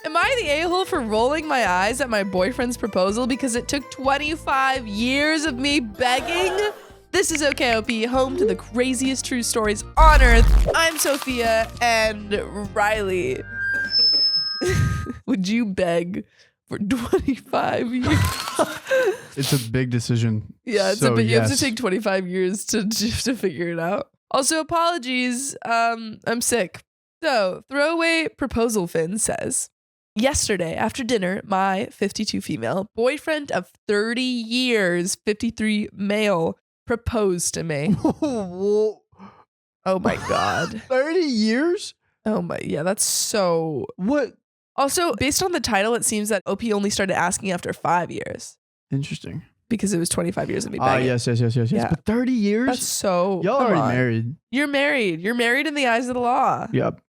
Am I the a-hole for rolling my eyes at my boyfriend's proposal because it took 25 years of me begging? This is OKOP, home to the craziest true stories on earth. I'm Sophia and Riley. Would you beg for 25 years? It's a big decision. Yeah, so, you have to take 25 years to figure it out. Also, apologies. I'm sick. So, throwaway proposal Finn says, yesterday after dinner, my 52 female boyfriend of 30 years, 53 male, proposed to me. Oh my God. 30 years? Oh my, yeah, that's so. What? Also, based on the title, it seems that OP only started asking after 5 years. Interesting. Because it was 25 years of me begging. Yes. Yeah. But 30 years? That's so. Y'all already married. You're married. You're married in the eyes of the law. Yep.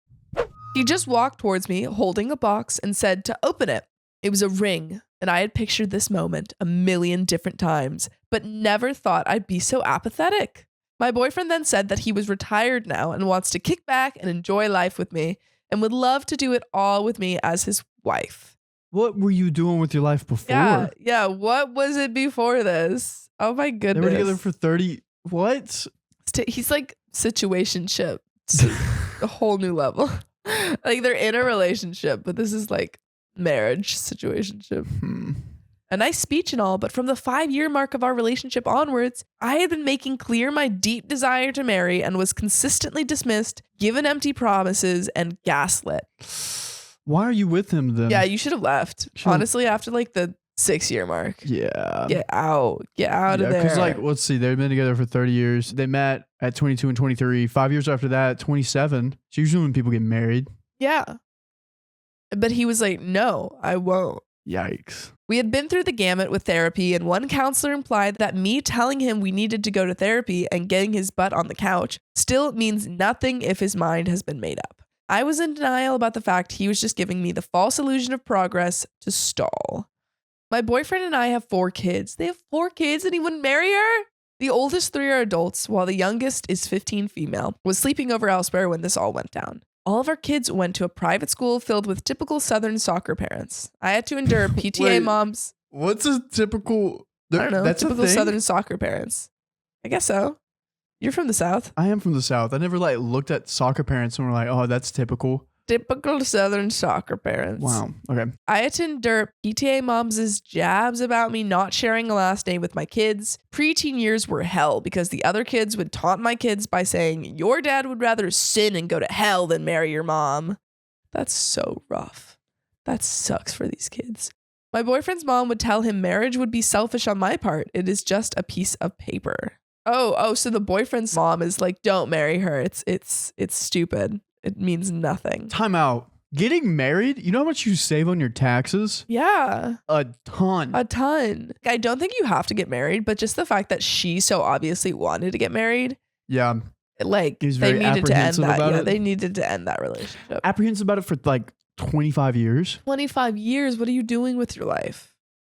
He just walked towards me holding a box and said to open it. It was a ring, and I had pictured this moment a million different times, but never thought I'd be so apathetic. My boyfriend then said that he was retired now and wants to kick back and enjoy life with me and would love to do it all with me as his wife. What were you doing with your life before? Yeah. What was it before this? Oh my goodness. They were together for 30. What? He's like situationship to a whole new level. Like they're in a relationship, but this is like marriage situationship. A nice speech and all, but from the 5-year mark of our relationship onwards, I had been making clear my deep desire to marry and was consistently dismissed, given empty promises, and gaslit. Why are you with him then? Yeah, you should have left. Honestly, after like the 6-year mark. Yeah. Get out of there. Because like, let's see, they've been together for 30 years. They met at 22 and 23. 5 years after that, 27. It's usually when people get married. Yeah. But he was like, no, I won't. Yikes. We had been through the gamut with therapy, and one counselor implied that me telling him we needed to go to therapy and getting his butt on the couch still means nothing if his mind has been made up. I was in denial about the fact he was just giving me the false illusion of progress to stall. My boyfriend and I have 4 kids. They have 4 kids and he wouldn't marry her? The oldest 3 are adults, while the youngest is 15 female, was sleeping over elsewhere when this all went down. All of our kids went to a private school filled with typical Southern soccer parents. I had to endure PTA moms. What's a typical... I don't know. That's typical a thing? Southern soccer parents. I guess so. You're from the South. I am from the South. I never like looked at soccer parents and were like, oh, that's typical. Typical Southern soccer parents. Wow. Okay. I had to endure PTA moms' jabs about me not sharing a last name with my kids. Preteen years were hell because the other kids would taunt my kids by saying, your dad would rather sin and go to hell than marry your mom. That's so rough. That sucks for these kids. My boyfriend's mom would tell him marriage would be selfish on my part. It is just a piece of paper. Oh, so the boyfriend's mom is like, don't marry her. It's stupid. It means nothing. Time out. Getting married, you know how much you save on your taxes? Yeah. A ton. A ton. I don't think you have to get married, but just the fact that she so obviously wanted to get married. Yeah. Like He's they very needed to end apprehensive that. about Yeah, it. they needed to end that relationship. Apprehensive about it for like 25 years. 25 years. What are you doing with your life?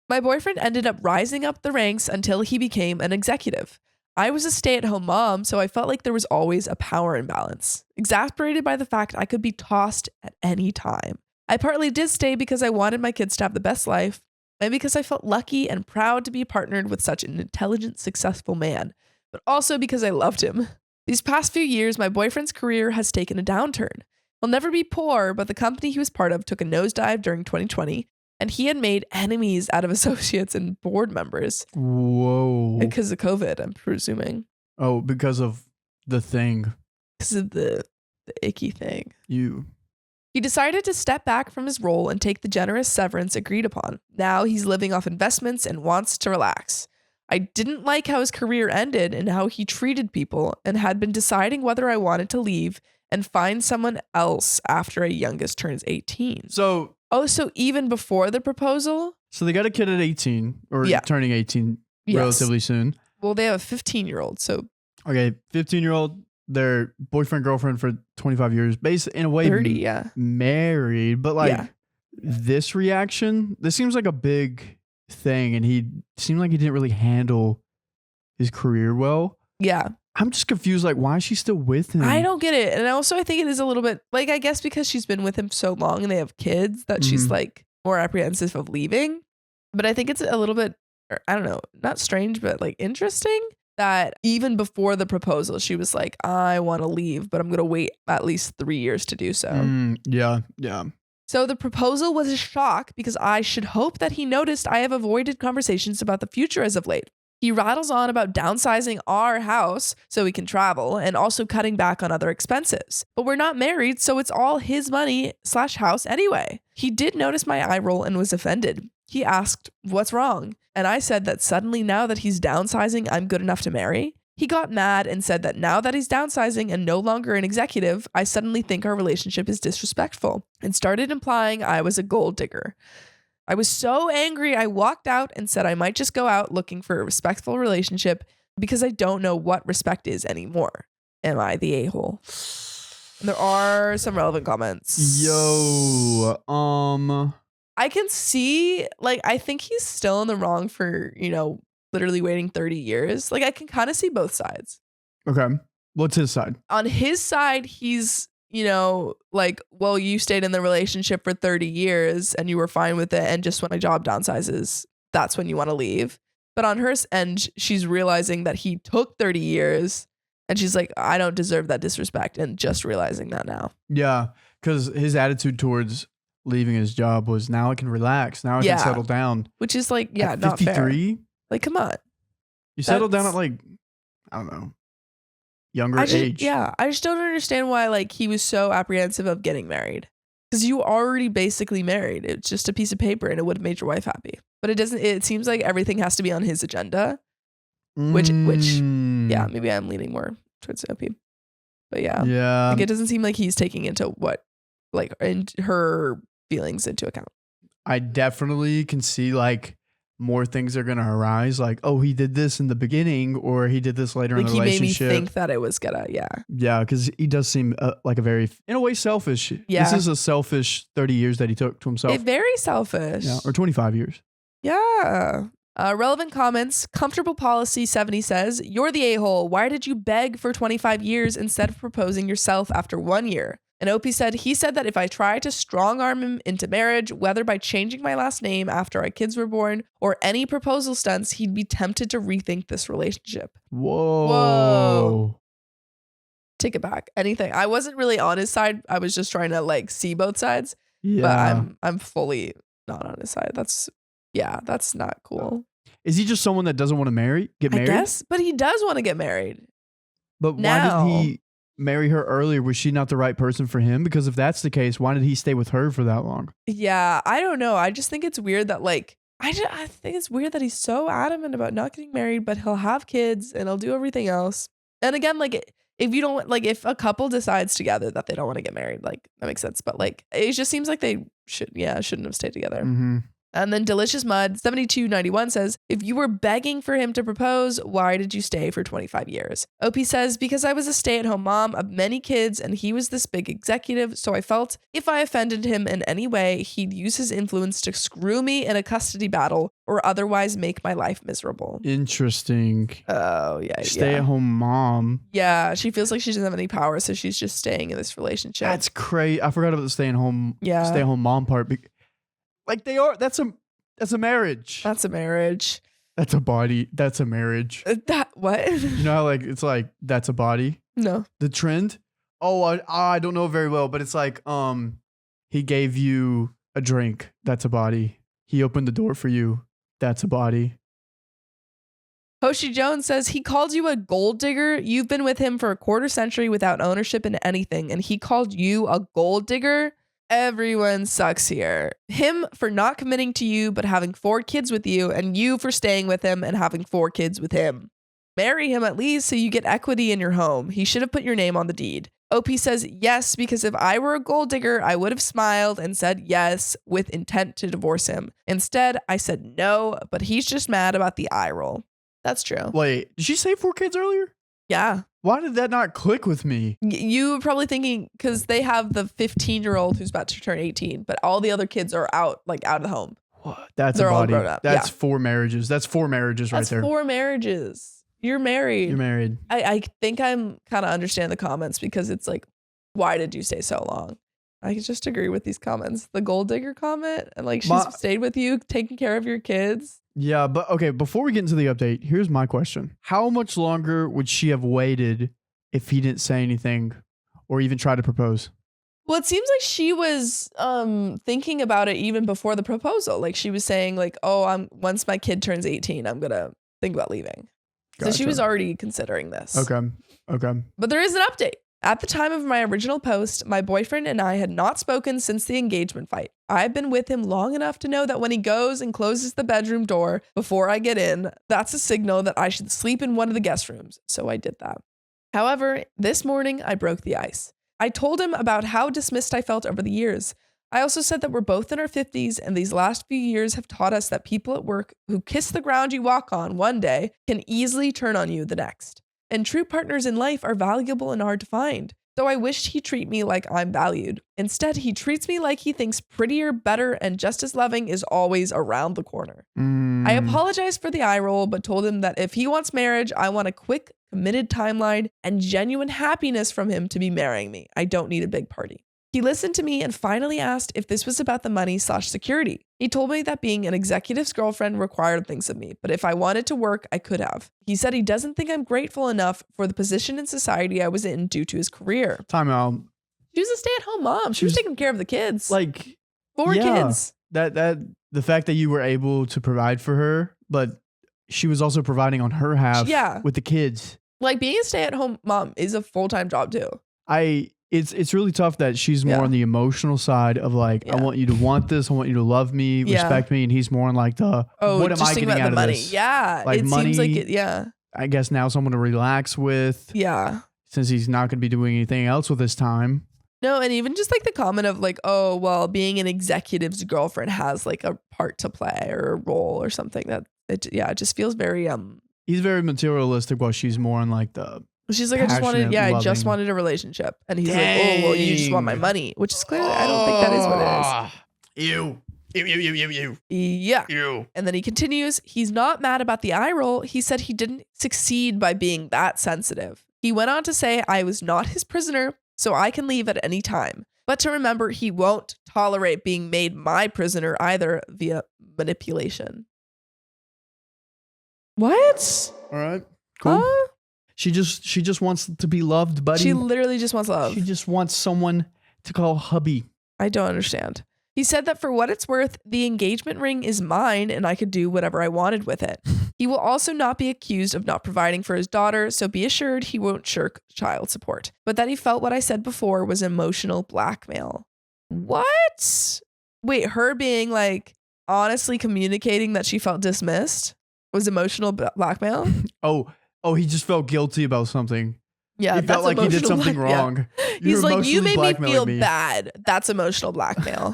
My boyfriend ended up rising up the ranks until he became an executive. I was a stay-at-home mom, so I felt like there was always a power imbalance, exasperated by the fact I could be tossed at any time. I partly did stay because I wanted my kids to have the best life, and because I felt lucky and proud to be partnered with such an intelligent, successful man, but also because I loved him. These past few years, my boyfriend's career has taken a downturn. He'll never be poor, but the company he was part of took a nosedive during 2020, and he had made enemies out of associates and board members. Whoa. Because of COVID, I'm presuming. Oh, because of the thing. Because of the icky thing. He decided to step back from his role and take the generous severance agreed upon. Now he's living off investments and wants to relax. I didn't like how his career ended and how he treated people, and had been deciding whether I wanted to leave and find someone else after a youngest turns 18. So even before the proposal? So they got a kid at 18 or turning 18 Yes. relatively soon. Well, they have a 15-year-old, so. Okay, 15-year-old, their boyfriend, girlfriend for 25 years. Basically, in a way, 30, yeah. Married. But like this reaction, this seems like a big thing. And he seemed like he didn't really handle his career well. Yeah. I'm just confused. Like, why is she still with him? I don't get it. And also I think it is a little bit like, I guess because she's been with him so long and they have kids that she's like more apprehensive of leaving. But I think it's a little bit, I don't know, not strange, but like interesting that even before the proposal, she was like, I want to leave, but I'm going to wait at least 3 years to do so. Yeah. So the proposal was a shock because I should hope that he noticed I have avoided conversations about the future as of late. He rattles on about downsizing our house so we can travel and also cutting back on other expenses. But we're not married, so it's all his money/house anyway. He did notice my eye roll and was offended. He asked, what's wrong? And I said that suddenly now that he's downsizing, I'm good enough to marry. He got mad and said that now that he's downsizing and no longer an executive, I suddenly think our relationship is disrespectful and started implying I was a gold digger. I was so angry, I walked out and said I might just go out looking for a respectful relationship because I don't know what respect is anymore. Am I the a-hole? And there are some relevant comments. I can see, like, I think he's still in the wrong for, literally waiting 30 years. Like, I can kind of see both sides. Okay. What's his side? On his side, he's, like, well, you stayed in the relationship for 30 years and you were fine with it. And just when my job downsizes, that's when you want to leave. But on her end, she's realizing that he took 30 years and she's like, I don't deserve that disrespect. And just realizing that now. Yeah. Because his attitude towards leaving his job was, now I can relax. Now I can settle down. Which is like, at not 53? fair. Like, come on. You settled down at like, I don't know, younger age. Yeah. I just don't understand why like he was so apprehensive of getting married. Because you already basically married. It's just a piece of paper and it would have made your wife happy. But it seems like everything has to be on his agenda. Which yeah, maybe I'm leaning more towards OP. But yeah. Yeah. Like it doesn't seem like he's taking into her feelings into account. I definitely can see like more things are going to arise. Like, oh, he did this in the beginning or he did this later in the relationship. He made me think that it was gonna, Yeah, because he does seem like a very, in a way, selfish. Yeah. This is a selfish 30 years that he took to himself. Very selfish. Yeah, or 25 years. Yeah. Relevant comments. Comfortable Policy 70 says, you're the a-hole. Why did you beg for 25 years instead of proposing yourself after 1 year? And Opie said, he said that if I try to strong arm him into marriage, whether by changing my last name after our kids were born or any proposal stunts, he'd be tempted to rethink this relationship. Whoa. Take it back. Anything. I wasn't really on his side. I was just trying to like see both sides. Yeah. But I'm fully not on his side. That's not cool. Is he just someone that doesn't want to get married? I guess, but he does want to get married. But why did he marry her earlier? Was she not the right person for him? Because if that's the case, why did he stay with her for that long? Yeah, I don't know. I just think it's weird that like, I think it's weird that he's so adamant about not getting married, but he'll have kids and he'll do everything else. And again, like if you don't like, if a couple decides together that they don't want to get married, like that makes sense. But like, it just seems like they shouldn't have stayed together. Mm-hmm. And then Delicious Mud 7291 says, if you were begging for him to propose, why did you stay for 25 years? OP says, because I was a stay-at-home mom of many kids and he was this big executive, so I felt if I offended him in any way, he'd use his influence to screw me in a custody battle or otherwise make my life miserable. Interesting. Oh, yeah. Stay-at-home mom. Yeah, she feels like she doesn't have any power, so she's just staying in this relationship. That's crazy. I forgot about the stay-at-home mom part. Like that's a marriage. That's a marriage. That's a body. That's a marriage. What? You know how like it's like that's a body? No. The trend? Oh, I don't know very well, but it's like he gave you a drink. That's a body. He opened the door for you. That's a body. Hoshi Jones says he called you a gold digger. You've been with him for a quarter century without ownership in anything, and he called you a gold digger. Everyone sucks here. Him for not committing to you but having 4 kids with you, and you for staying with him and having 4 kids with him. Marry him at least so you get equity in your home. He should have put your name on the deed. OP says yes, because if I were a gold digger, I would have smiled and said yes with intent to divorce him. Instead, I said no, but he's just mad about the eye roll. That's true. Wait, did she say 4 kids earlier? Yeah. Why did that not click with me? You were probably thinking because they have the 15-year-old who's about to turn 18, but all the other kids are out of the home. What? That's They're a body. all grown up. That's 4 marriages. That's 4 marriges right there. That's 4 marriages. You're married. You're married. I think I'm kind of understand the comments because it's like, why did you stay so long? I just agree with these comments. The gold digger comment and like she's stayed with you, taking care of your kids. Yeah, but okay, before we get into the update, here's my question. How much longer would she have waited if he didn't say anything or even try to propose? Well, it seems like she was thinking about it even before the proposal. Like she was saying like, oh, once my kid turns 18, I'm going to think about leaving. Gotcha. So she was already considering this. Okay. But there is an update. At the time of my original post, my boyfriend and I had not spoken since the engagement fight. I've been with him long enough to know that when he goes and closes the bedroom door before I get in, that's a signal that I should sleep in one of the guest rooms. So I did that. However, this morning I broke the ice. I told him about how dismissed I felt over the years. I also said that we're both in our 50s and these last few years have taught us that people at work who kiss the ground you walk on one day can easily turn on you the next. And true partners in life are valuable and hard to find. So I wished he'd treat me like I'm valued. Instead, he treats me like he thinks prettier, better, and just as loving is always around the corner. I apologized for the eye roll, but told him that if he wants marriage, I want a quick, committed timeline and genuine happiness from him to be marrying me. I don't need a big party. He listened to me and finally asked if this was about the money/security. He told me that being an executive's girlfriend required things of me, but if I wanted to work, I could have. He said he doesn't think I'm grateful enough for the position in society I was in due to his career. Time out. She was a stay-at-home mom. She was taking care of the kids. Like 4 kids. That the fact that you were able to provide for her, but she was also providing on her half with the kids. Like being a stay-at-home mom is a full-time job too. It's really tough that she's more on the emotional side of like, I want you to want this, I want you to love me, respect me, and he's more on like the what am I getting out of money? this? Yeah, like it money, seems like it. I guess now someone to relax with. Yeah, since he's not going to be doing anything else with his time. No, and even just like the comment of like, oh well, being an executive's girlfriend has like a part to play or a role or something that it just feels very He's very materialistic while she's more on like the. She's like, I just wanted a relationship. And he's like, oh, well, you just want my money, which is clearly, I don't think that is what it is. You. Yeah. You. And then he continues, he's not mad about the eye roll. He said he didn't succeed by being that sensitive. He went on to say I was not his prisoner, so I can leave at any time. But to remember, he won't tolerate being made my prisoner either via manipulation. What? All right. Cool. Huh? She just wants to be loved, buddy. She literally just wants love. She just wants someone to call hubby. I don't understand. He said that for what it's worth, the engagement ring is mine and I could do whatever I wanted with it. He will also not be accused of not providing for his daughter, so be assured he won't shirk child support. But that he felt what I said before was emotional blackmail. What? Wait, her being like honestly communicating that she felt dismissed was emotional blackmail? Oh, he just felt guilty about something. Yeah, he felt like he did something wrong. Yeah. He's like, you made me feel bad. That's emotional blackmail.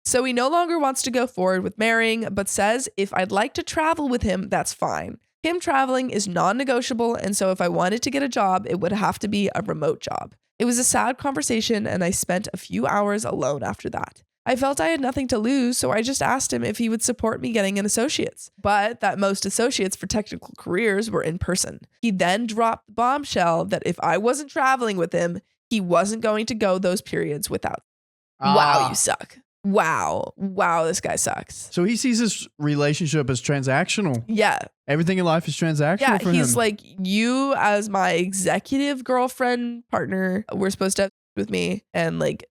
So he no longer wants to go forward with marrying, but says if I'd like to travel with him, that's fine. Him traveling is non-negotiable, and so if I wanted to get a job, it would have to be a remote job. It was a sad conversation, and I spent a few hours alone after that. I felt I had nothing to lose, so I just asked him if he would support me getting an associate's, but that most associates for technical careers were in person. He then dropped the bombshell that if I wasn't traveling with him, he wasn't going to go those periods without. Wow, you suck. Wow, this guy sucks. So he sees this relationship as transactional. Yeah. Everything in life is transactional for him. Yeah, he's like, you as my executive girlfriend partner, we're supposed to have with me and like,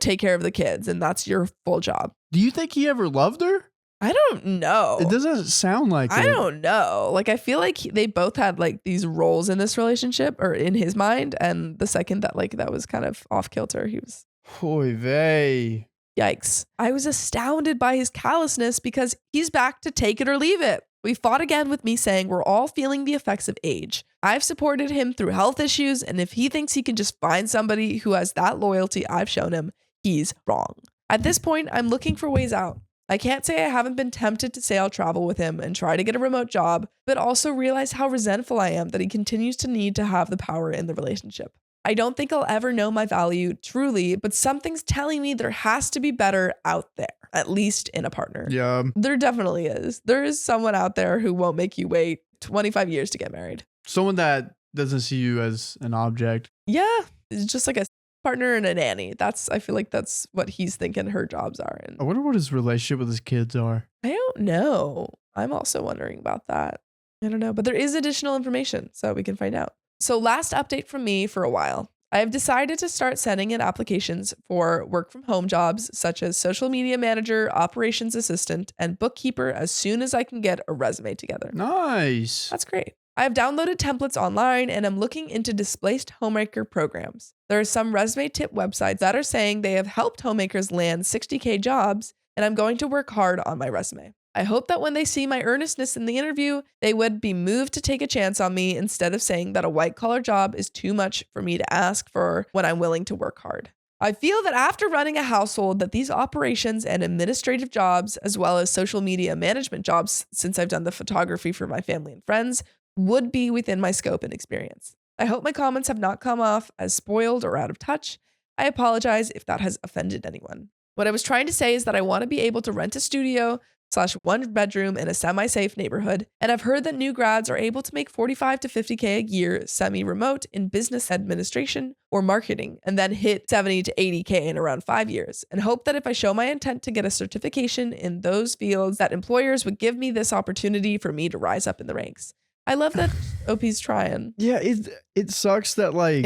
take care of the kids, and that's your full job. Do you think he ever loved her? I don't know. It doesn't sound like it. I don't know. Like, I feel like they both had like these roles in this relationship or in his mind. And the second that like that was kind of off kilter, he was. Oy vey. Yikes. I was astounded by his callousness because he's back to take it or leave it. We fought again with me saying we're all feeling the effects of age. I've supported him through health issues, and if he thinks he can just find somebody who has that loyalty I've shown him, he's wrong. At this point, I'm looking for ways out. I can't say I haven't been tempted to say I'll travel with him and try to get a remote job, but also realize how resentful I am that he continues to need to have the power in the relationship. I don't think I'll ever know my value truly, but something's telling me there has to be better out there, at least in a partner. Yeah. There definitely is. There is someone out there who won't make you wait 25 years to get married. Someone that doesn't see you as an object. Yeah. It's just like a partner and a nanny. I feel like that's what he's thinking her jobs are. And I wonder what his relationship with his kids are. I don't know. I'm also wondering about that. I don't know, but there is additional information, so we can find out. So last update from me for a while. I have decided to start sending in applications for work from home jobs such as social media manager, operations assistant, and bookkeeper as soon as I can get a resume together. Nice. That's great. I have downloaded templates online and I'm looking into displaced homemaker programs. There are some resume tip websites that are saying they have helped homemakers land 60K jobs, and I'm going to work hard on my resume. I hope that when they see my earnestness in the interview, they would be moved to take a chance on me instead of saying that a white-collar job is too much for me to ask for when I'm willing to work hard. I feel that after running a household, that these operations and administrative jobs, as well as social media management jobs, since I've done the photography for my family and friends, would be within my scope and experience. I hope my comments have not come off as spoiled or out of touch. I apologize if that has offended anyone. What I was trying to say is that I want to be able to rent a studio / 1 bedroom in a semi-safe neighborhood, and I've heard that new grads are able to make 45 to 50K a year semi-remote in business administration or marketing, and then hit 70 to 80K in around 5 years, and hope that if I show my intent to get a certification in those fields, that employers would give me this opportunity for me to rise up in the ranks. I love that OP's trying. Yeah, it sucks that like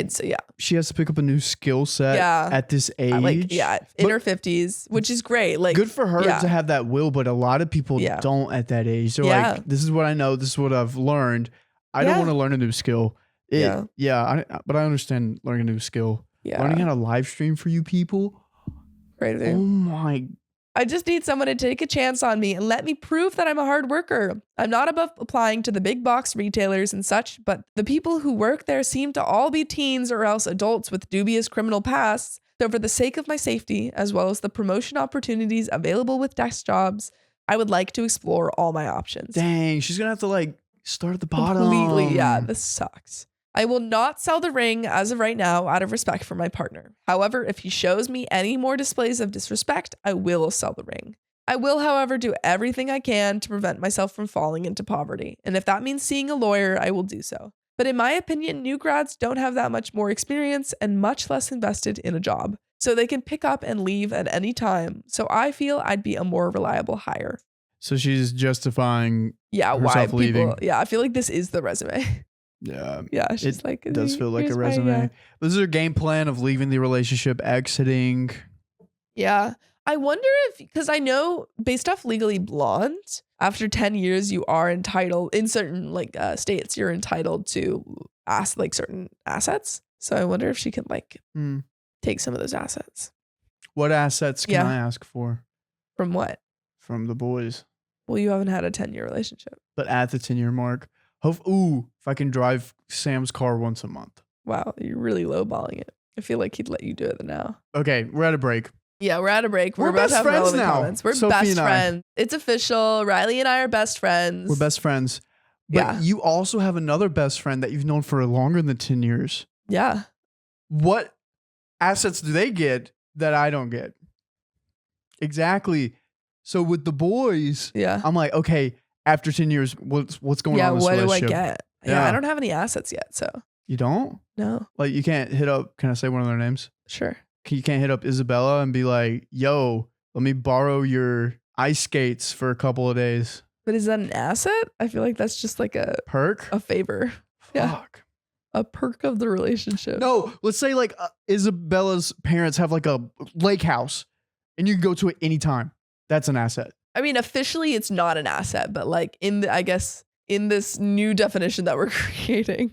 she has to pick up a new skill set at this age. In her 50s, which is great. Like, good for her to have that will, but a lot of people don't at that age. So like, this is what I know. This is what I've learned. I don't want to learn a new skill. But I understand learning a new skill. Yeah. Learning how to live stream for you people. Crazy. Oh my. I just need someone to take a chance on me and let me prove that I'm a hard worker. I'm not above applying to the big box retailers and such, but the people who work there seem to all be teens or else adults with dubious criminal pasts. So for the sake of my safety, as well as the promotion opportunities available with desk jobs, I would like to explore all my options. Dang, she's gonna have to like start at the bottom. Completely, yeah, this sucks. I will not sell the ring as of right now out of respect for my partner. However, if he shows me any more displays of disrespect, I will sell the ring. I will, however, do everything I can to prevent myself from falling into poverty. And if that means seeing a lawyer, I will do so. But in my opinion, new grads don't have that much more experience and much less invested in a job. So they can pick up and leave at any time. So I feel I'd be a more reliable hire. So she's justifying herself leaving. I feel like this is the resume. Yeah, she's it does feel like a resume. This is her game plan of leaving the relationship, exiting. Yeah, I wonder if, because I know based off Legally Blonde, after 10 years you are entitled in certain states, you're entitled to ask certain assets. So I wonder if she can take some of those assets. What assets can I ask for? From what? From the boys. Well, you haven't had a 10-year relationship. But at the 10-year mark. If I can drive Sam's car once a month. Wow, you're really lowballing it. I feel like he'd let you do it now. Okay, we're at a break. Yeah, we're at a break. We're best friends now. Comments. We're Sophie best friends. It's official. Riley and I are best friends. We're best friends. But you also have another best friend that you've known for longer than 10 years. Yeah. What assets do they get that I don't get? Exactly. So with the boys, I'm like, okay, after 10 years, what's going on in this relationship? Yeah, what do I get? Yeah, I don't have any assets yet, so. You don't? No. Like, you can't hit up, can I say one of their names? Sure. You can't hit up Isabella and be like, yo, let me borrow your ice skates for a couple of days. But is that an asset? I feel like that's just like a perk, a favor. Fuck. Yeah. A perk of the relationship. No, let's say Isabella's parents have like a lake house and you can go to it anytime. That's an asset. I mean, officially it's not an asset, but in this new definition that we're creating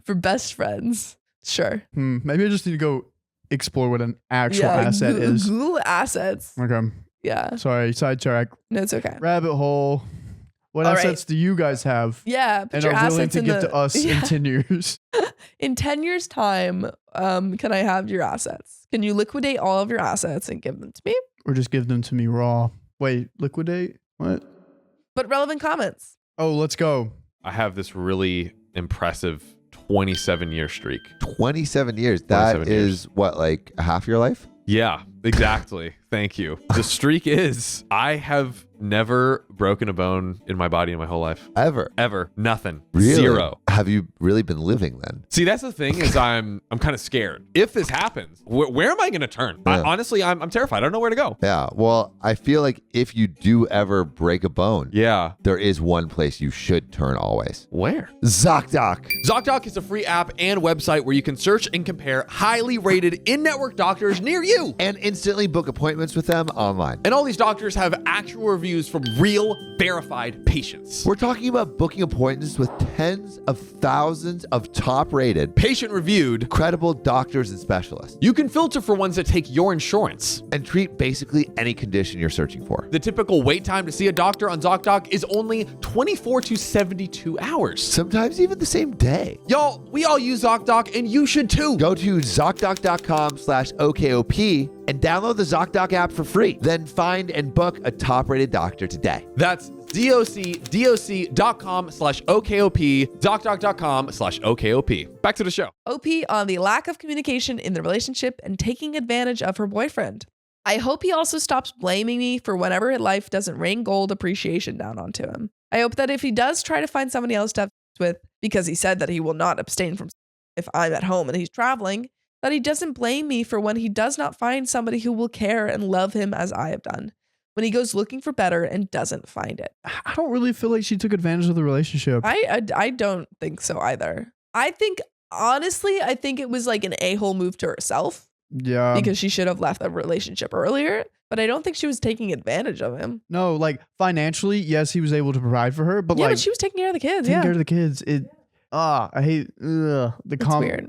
for best friends, sure. Maybe I just need to go explore what an actual asset is. Google assets. Okay. Yeah. Sorry, sidetrack. No, it's okay. Rabbit hole. What assets do you guys have? Yeah, put your assets in to give to us in 10 years. In 10 years' time, can I have your assets? Can you liquidate all of your assets and give them to me? Or just give them to me raw? Wait, liquidate? What? But relevant comments. Oh, let's go. I have this really impressive 27-year streak. 27 years. That is what, like half your life? Yeah. Exactly. Thank you. The streak is I have never broken a bone in my body in my whole life. Ever. Nothing. Really? 0. Have you really been living then? See, that's the thing is I'm kind of scared. If this happens, where am I going to turn? Yeah. Honestly, I'm terrified. I don't know where to go. Yeah. Well, I feel like if you do ever break a bone, Yeah. there is one place you should turn always. Where? ZocDoc. ZocDoc is a free app and website where you can search and compare highly rated in-network doctors near you. And instantly book appointments with them online. And all these doctors have actual reviews from real, verified patients. We're talking about booking appointments with tens of thousands of top-rated, Patient-reviewed. credible doctors and specialists, You can filter for ones that take your insurance. and treat basically any condition you're searching for. The typical wait time to see a doctor on ZocDoc is only 24 to 72 hours. Sometimes even the same day. Y'all, we all use ZocDoc and you should too. Go to ZocDoc.com/OKOP and download the ZocDoc app for free. Then find and book a top-rated doctor today. That's ZocDoc.com/OKOP, ZocDoc.com/OKOP. Back to the show. OP on the lack of communication in the relationship and taking advantage of her boyfriend. I hope he also stops blaming me for whenever life doesn't rain gold appreciation down onto him. I hope that if he does try to find somebody else to have sex with, because he said that he will not abstain from sex if I'm at home and he's traveling, that he doesn't blame me for when he does not find somebody who will care and love him as I have done. When he goes looking for better and doesn't find it. I don't really feel like she took advantage of the relationship. I don't think so either. Honestly, I think it was like an a-hole move to herself. Yeah. Because she should have left the relationship earlier. But I don't think she was taking advantage of him. No, like financially, yes, he was able to provide for her, but Yeah, like but she was taking care of the kids. taking Yeah. care of the kids. I hate the weird.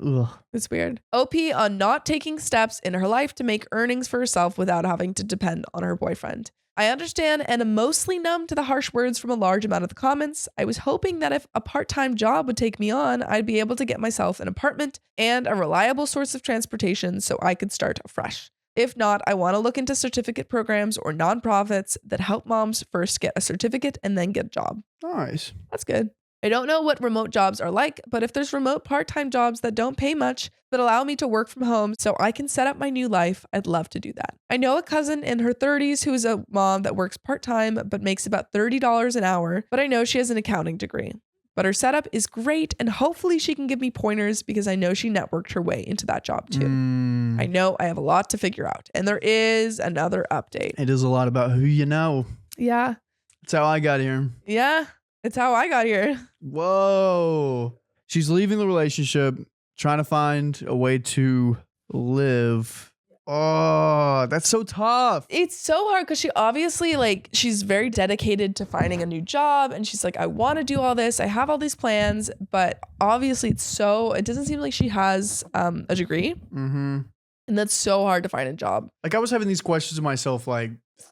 It's weird. OP on not taking steps in her life to make earnings for herself without having to depend on her boyfriend. I understand and am mostly numb to the harsh words from a large amount of the comments. I was hoping that if a part-time job would take me on, I'd be able to get myself an apartment and a reliable source of transportation so I could start afresh. If not, I want to look into certificate programs or nonprofits that help moms first get a certificate and then get a job. Nice. That's good. I don't know what remote jobs are like, but if there's remote part-time jobs that don't pay much, but allow me to work from home so I can set up my new life, I'd love to do that. I know a cousin in her 30s who is a mom that works part-time but makes about $30 an hour, but I know she has an accounting degree. But her setup is great and hopefully she can give me pointers because I know she networked her way into that job too. I know I have a lot to figure out. And there is another update. It is a lot about who you know. Yeah. That's how I got here. Yeah. It's how I got here. Whoa. She's leaving the relationship, trying to find a way to live. Oh, that's so tough. It's so hard because she obviously she's very dedicated to finding a new job. And she's like, I want to do all this. I have all these plans, but obviously it doesn't seem like she has a degree. Mm-hmm. And that's so hard to find a job. Like I was having these questions of myself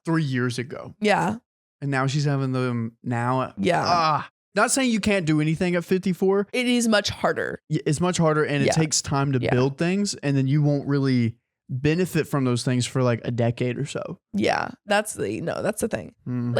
3 years ago. Yeah. And now she's having them now. Yeah. Not saying you can't do anything at 54. It is much harder. It's much harder and it takes time to build things. And then you won't really benefit from those things for a decade or so. Yeah. That's the thing.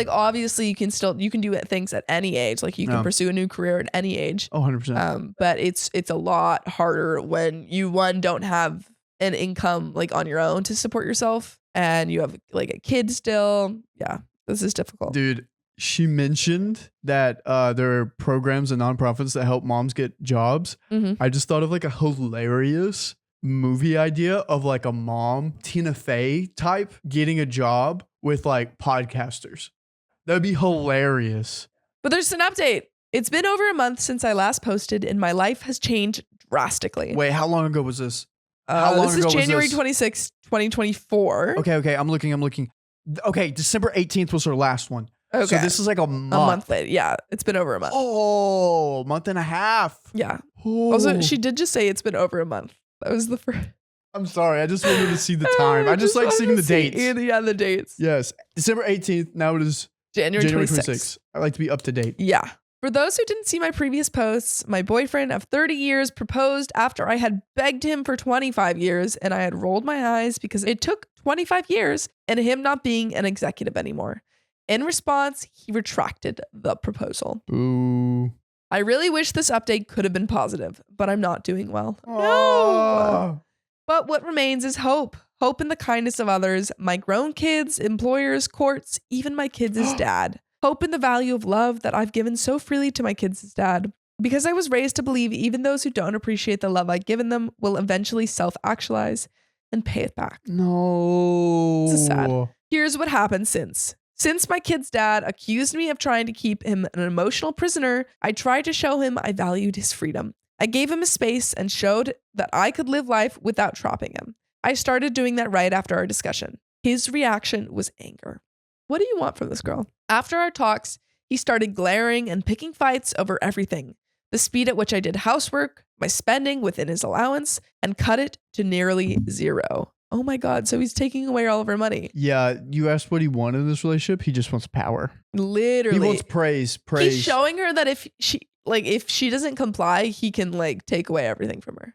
Obviously you can do things at any age. You can pursue a new career at any age. Oh, 100%. But it's a lot harder when you don't have an income on your own to support yourself and you have a kid still. Yeah. This is difficult. Dude, she mentioned that there are programs and nonprofits that help moms get jobs. Mm-hmm. I just thought of a hilarious movie idea of a mom, Tina Fey type, getting a job with podcasters. That'd be hilarious. But there's an update. It's been over a month since I last posted and my life has changed drastically. Wait, how long ago was this? This is January 26th, 2024. Okay. I'm looking. Okay, December 18th was her last one. Okay. So this is a month. A month later. Yeah, it's been over a month. Oh, month and a half. Yeah. Oh. Also, she did just say it's been over a month. That was the first. I'm sorry. I just wanted to see the time. I just like seeing the dates. Yeah, the dates. Yes. December 18th. Now it is January 26th. I like to be up to date. Yeah. For those who didn't see my previous posts, my boyfriend of 30 years proposed after I had begged him for 25 years and I had rolled my eyes because it took 25 years and him not being an executive anymore. In response, he retracted the proposal. Ooh. I really wish this update could have been positive, but I'm not doing well. No. But what remains is hope. hope in the kindness of others, my grown kids, employers, courts, even my kids' dad. Hope in the value of love that I've given so freely to my kids' dad. Because I was raised to believe even those who don't appreciate the love I've given them will eventually self-actualize and pay it back. No. This is sad. Here's what happened since. Since my kid's dad accused me of trying to keep him an emotional prisoner, I tried to show him I valued his freedom. I gave him a space and showed that I could live life without trapping him. I started doing that right after our discussion. His reaction was anger. What do you want from this girl? After our talks, he started glaring and picking fights over everything. The speed at which I did housework, my spending within his allowance, and cut it to nearly zero. Oh my God, so he's taking away all of her money. Yeah, you asked what he wanted in this relationship. He just wants power. Literally. He wants praise. He's showing her that if she doesn't comply, he can take away everything from her.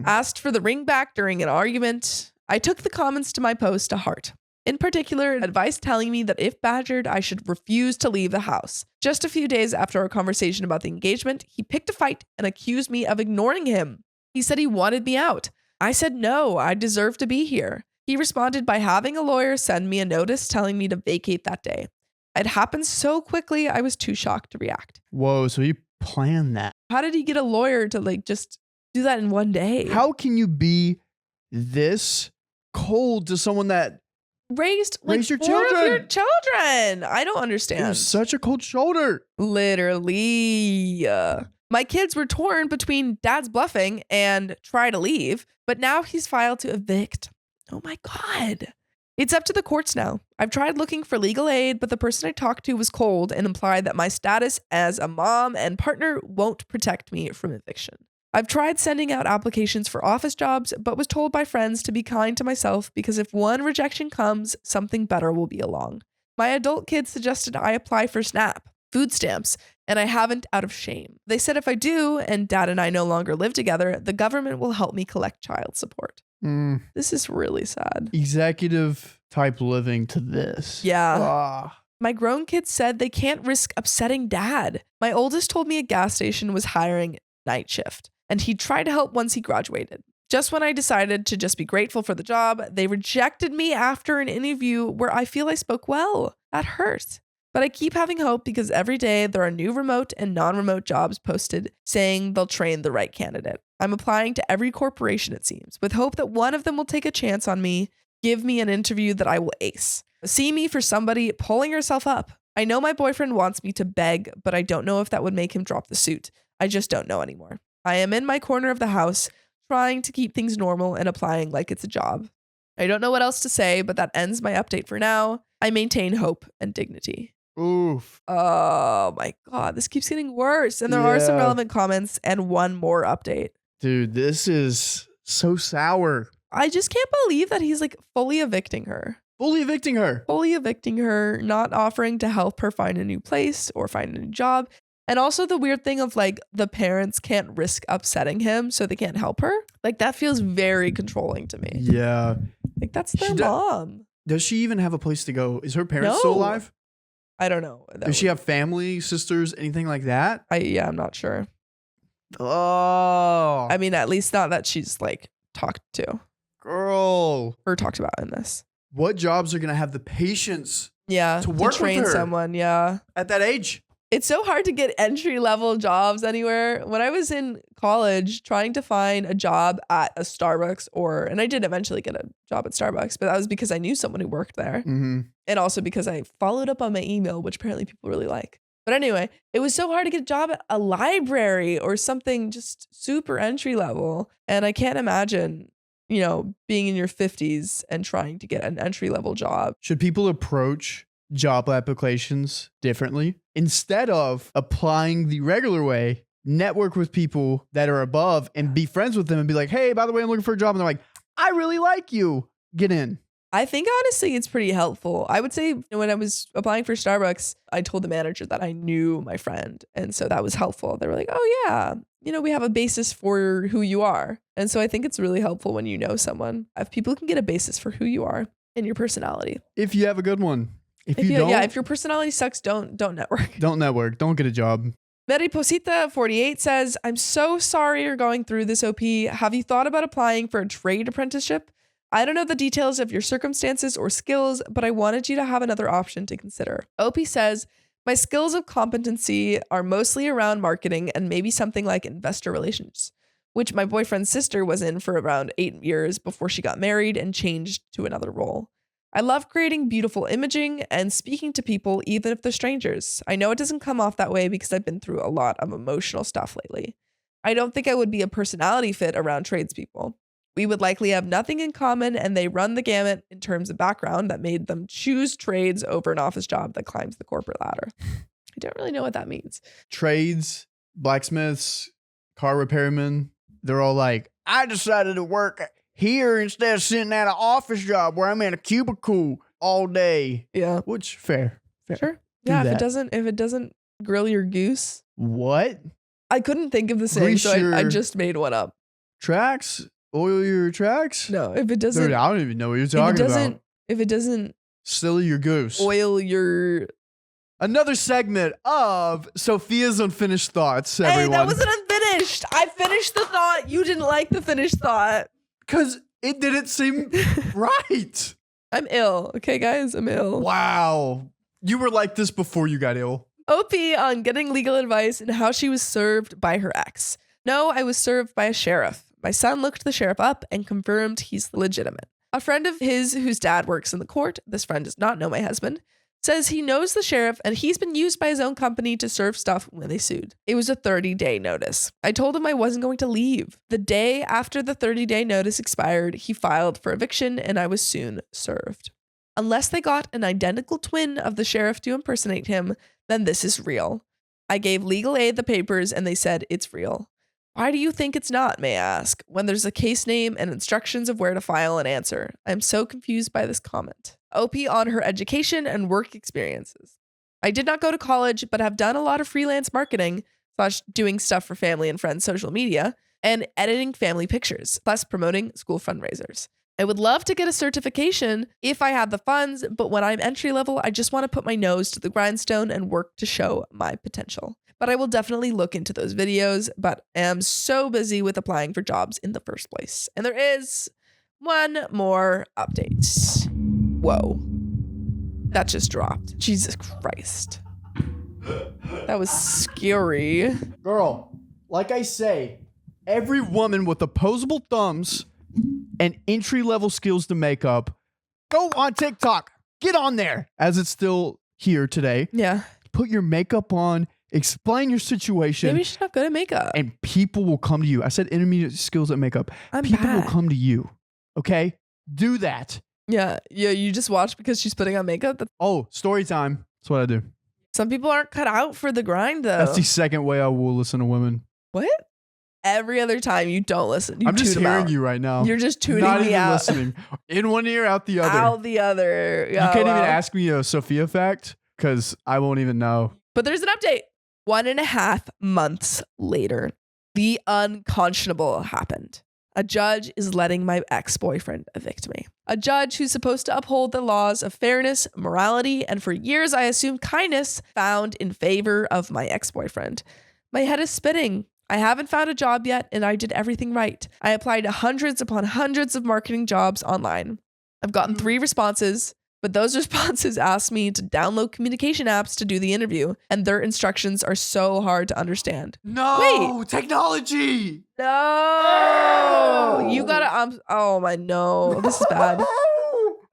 Asked for the ring back during an argument. I took the comments to my post to heart. In particular, advice telling me that if badgered, I should refuse to leave the house. Just a few days after our conversation about the engagement, he picked a fight and accused me of ignoring him. He said he wanted me out. I said no, I deserve to be here. He responded by having a lawyer send me a notice telling me to vacate that day. It happened so quickly, I was too shocked to react. Whoa, so he planned that. How did he get a lawyer to just do that in one day? How can you be this cold to someone that raised your children? Of your children. I don't understand. It was such a cold shoulder. Literally. My kids were torn between dad's bluffing and try to leave, but now he's filed to evict. Oh my God. It's up to the courts now. I've tried looking for legal aid, but the person I talked to was cold and implied that my status as a mom and partner won't protect me from eviction. I've tried sending out applications for office jobs, but was told by friends to be kind to myself because if one rejection comes, something better will be along. My adult kids suggested I apply for SNAP, food stamps, and I haven't out of shame. They said if I do, and dad and I no longer live together, the government will help me collect child support. This is really sad. Executive type living to this. Yeah. My grown kids said they can't risk upsetting dad. My oldest told me a gas station was hiring night shift, and he'd try to help once he graduated. Just when I decided to just be grateful for the job, they rejected me after an interview where I feel I spoke well. That hurt. But I keep having hope because every day there are new remote and non-remote jobs posted saying they'll train the right candidate. I'm applying to every corporation, it seems, with hope that one of them will take a chance on me, give me an interview that I will ace. See me for somebody pulling herself up. I know my boyfriend wants me to beg, but I don't know if that would make him drop the suit. I just don't know anymore. I am in my corner of the house, trying to keep things normal and applying like it's a job. I don't know what else to say, but that ends my update for now. I maintain hope and dignity. Oof. Oh my God, this keeps getting worse. And there are some relevant comments and one more update. Dude, this is so sour. I just can't believe that he's fully evicting her. Fully evicting her, not offering to help her find a new place or find a new job. And also the weird thing of the parents can't risk upsetting him, so they can't help her. That feels very controlling to me. Yeah. That's their mom. Does she even have a place to go? Is her parents still alive? I don't know. Does she have family, sisters, anything like that? I'm not sure. Oh. I mean, at least not that she's talked to. Girl. Or talked about in this. What jobs are going to have the patience to work train with her someone? Yeah. At that age? It's so hard to get entry-level jobs anywhere. When I was in college trying to find a job at a Starbucks and I did eventually get a job at Starbucks, but that was because I knew someone who worked there. Mm-hmm. And also because I followed up on my email, which apparently people really like. But anyway, it was so hard to get a job at a library or something just super entry-level. And I can't imagine, being in your 50s and trying to get an entry-level job. Should people approach job applications differently? Instead of applying the regular way, network with people that are above and be friends with them and be like, hey, by the way, I'm looking for a job. And they're like, I really like you. Get in. I think honestly, it's pretty helpful. I would say when I was applying for Starbucks, I told the manager that I knew my friend. And so that was helpful. They were like, oh yeah, we have a basis for who you are. And so I think it's really helpful when you know someone. If people can get a basis for who you are and your personality. If you have a good one. If you don't, if your personality sucks, don't network. Don't network. Don't get a job. Mariposita48 says, I'm so sorry you're going through this, OP. Have you thought about applying for a trade apprenticeship? I don't know the details of your circumstances or skills, but I wanted you to have another option to consider. OP says, my skills of competency are mostly around marketing and maybe something like investor relations, which my boyfriend's sister was in for around 8 years before she got married and changed to another role. I love creating beautiful imaging and speaking to people, even if they're strangers. I know it doesn't come off that way because I've been through a lot of emotional stuff lately. I don't think I would be a personality fit around tradespeople. We would likely have nothing in common, and they run the gamut in terms of background that made them choose trades over an office job that climbs the corporate ladder. I don't really know what that means. Trades, blacksmiths, car repairmen, they're all like, I decided to work here instead of sitting at an office job where I'm in a cubicle all day. Yeah. Which, fair. Sure. Yeah, if it doesn't grill your goose. What? I couldn't think of the same, so I just made one up. Tracks? Oil your tracks? No, if it doesn't. Dude, I don't even know what you're talking about. If it doesn't. Still your goose. Oil your. Another segment of Sophia's unfinished thoughts, everyone. Hey, that wasn't unfinished. I finished the thought. You didn't like the finished thought. Because it didn't seem right. I'm ill. Okay, guys, I'm ill. Wow. You were like this before you got ill. OP on getting legal advice and how she was served by her ex. No, I was served by a sheriff. My son looked the sheriff up and confirmed he's legitimate. A friend of his whose dad works in the court, this friend does not know my husband, says he knows the sheriff and he's been used by his own company to serve stuff when they sued. It was a 30-day notice. I told him I wasn't going to leave. The day after the 30-day notice expired, he filed for eviction and I was soon served. Unless they got an identical twin of the sheriff to impersonate him, then this is real. I gave legal aid the papers and they said it's real. Why do you think it's not, may I ask, when there's a case name and instructions of where to file an answer? I'm so confused by this comment. OP on her education and work experiences. I did not go to college, but have done a lot of freelance marketing / doing stuff for family and friends' social media and editing family pictures, plus promoting school fundraisers. I would love to get a certification if I had the funds, but when I'm entry level, I just want to put my nose to the grindstone and work to show my potential. But I will definitely look into those videos, but am so busy with applying for jobs in the first place. And there is one more update. Whoa. That just dropped. Jesus Christ. That was scary. Girl, like I say, every woman with opposable thumbs and entry-level skills to make up, go on TikTok. Get on there. As it's still here today. Yeah. Put your makeup on. Explain your situation. Maybe she's not good at makeup. And people will come to you. I said intermediate skills at makeup. People bad. will come to you. Okay? Do that. Yeah. You just watch because she's putting on makeup. Story time. That's what I do. Some people aren't cut out for the grind, though. That's the second way I will listen to women. What? Every other time you don't listen. I'm just hearing you right now. You're just tuning Not me even out. listening. In one ear, out the other. Out the other. You can't even ask me a Sophia fact because I won't even know. But there's an update. 1.5 months later, the unconscionable happened. A judge is letting my ex-boyfriend evict me. A judge who's supposed to uphold the laws of fairness, morality, and for years I assumed kindness, found in favor of my ex-boyfriend. My head is spinning. I haven't found a job yet, and I did everything right. I applied to hundreds upon hundreds of marketing jobs online. I've gotten 3 responses, but those responses asked me to download communication apps to do the interview, and their instructions are so hard to understand. No! Wait. Technology! No! You gotta, oh my, no. This is bad.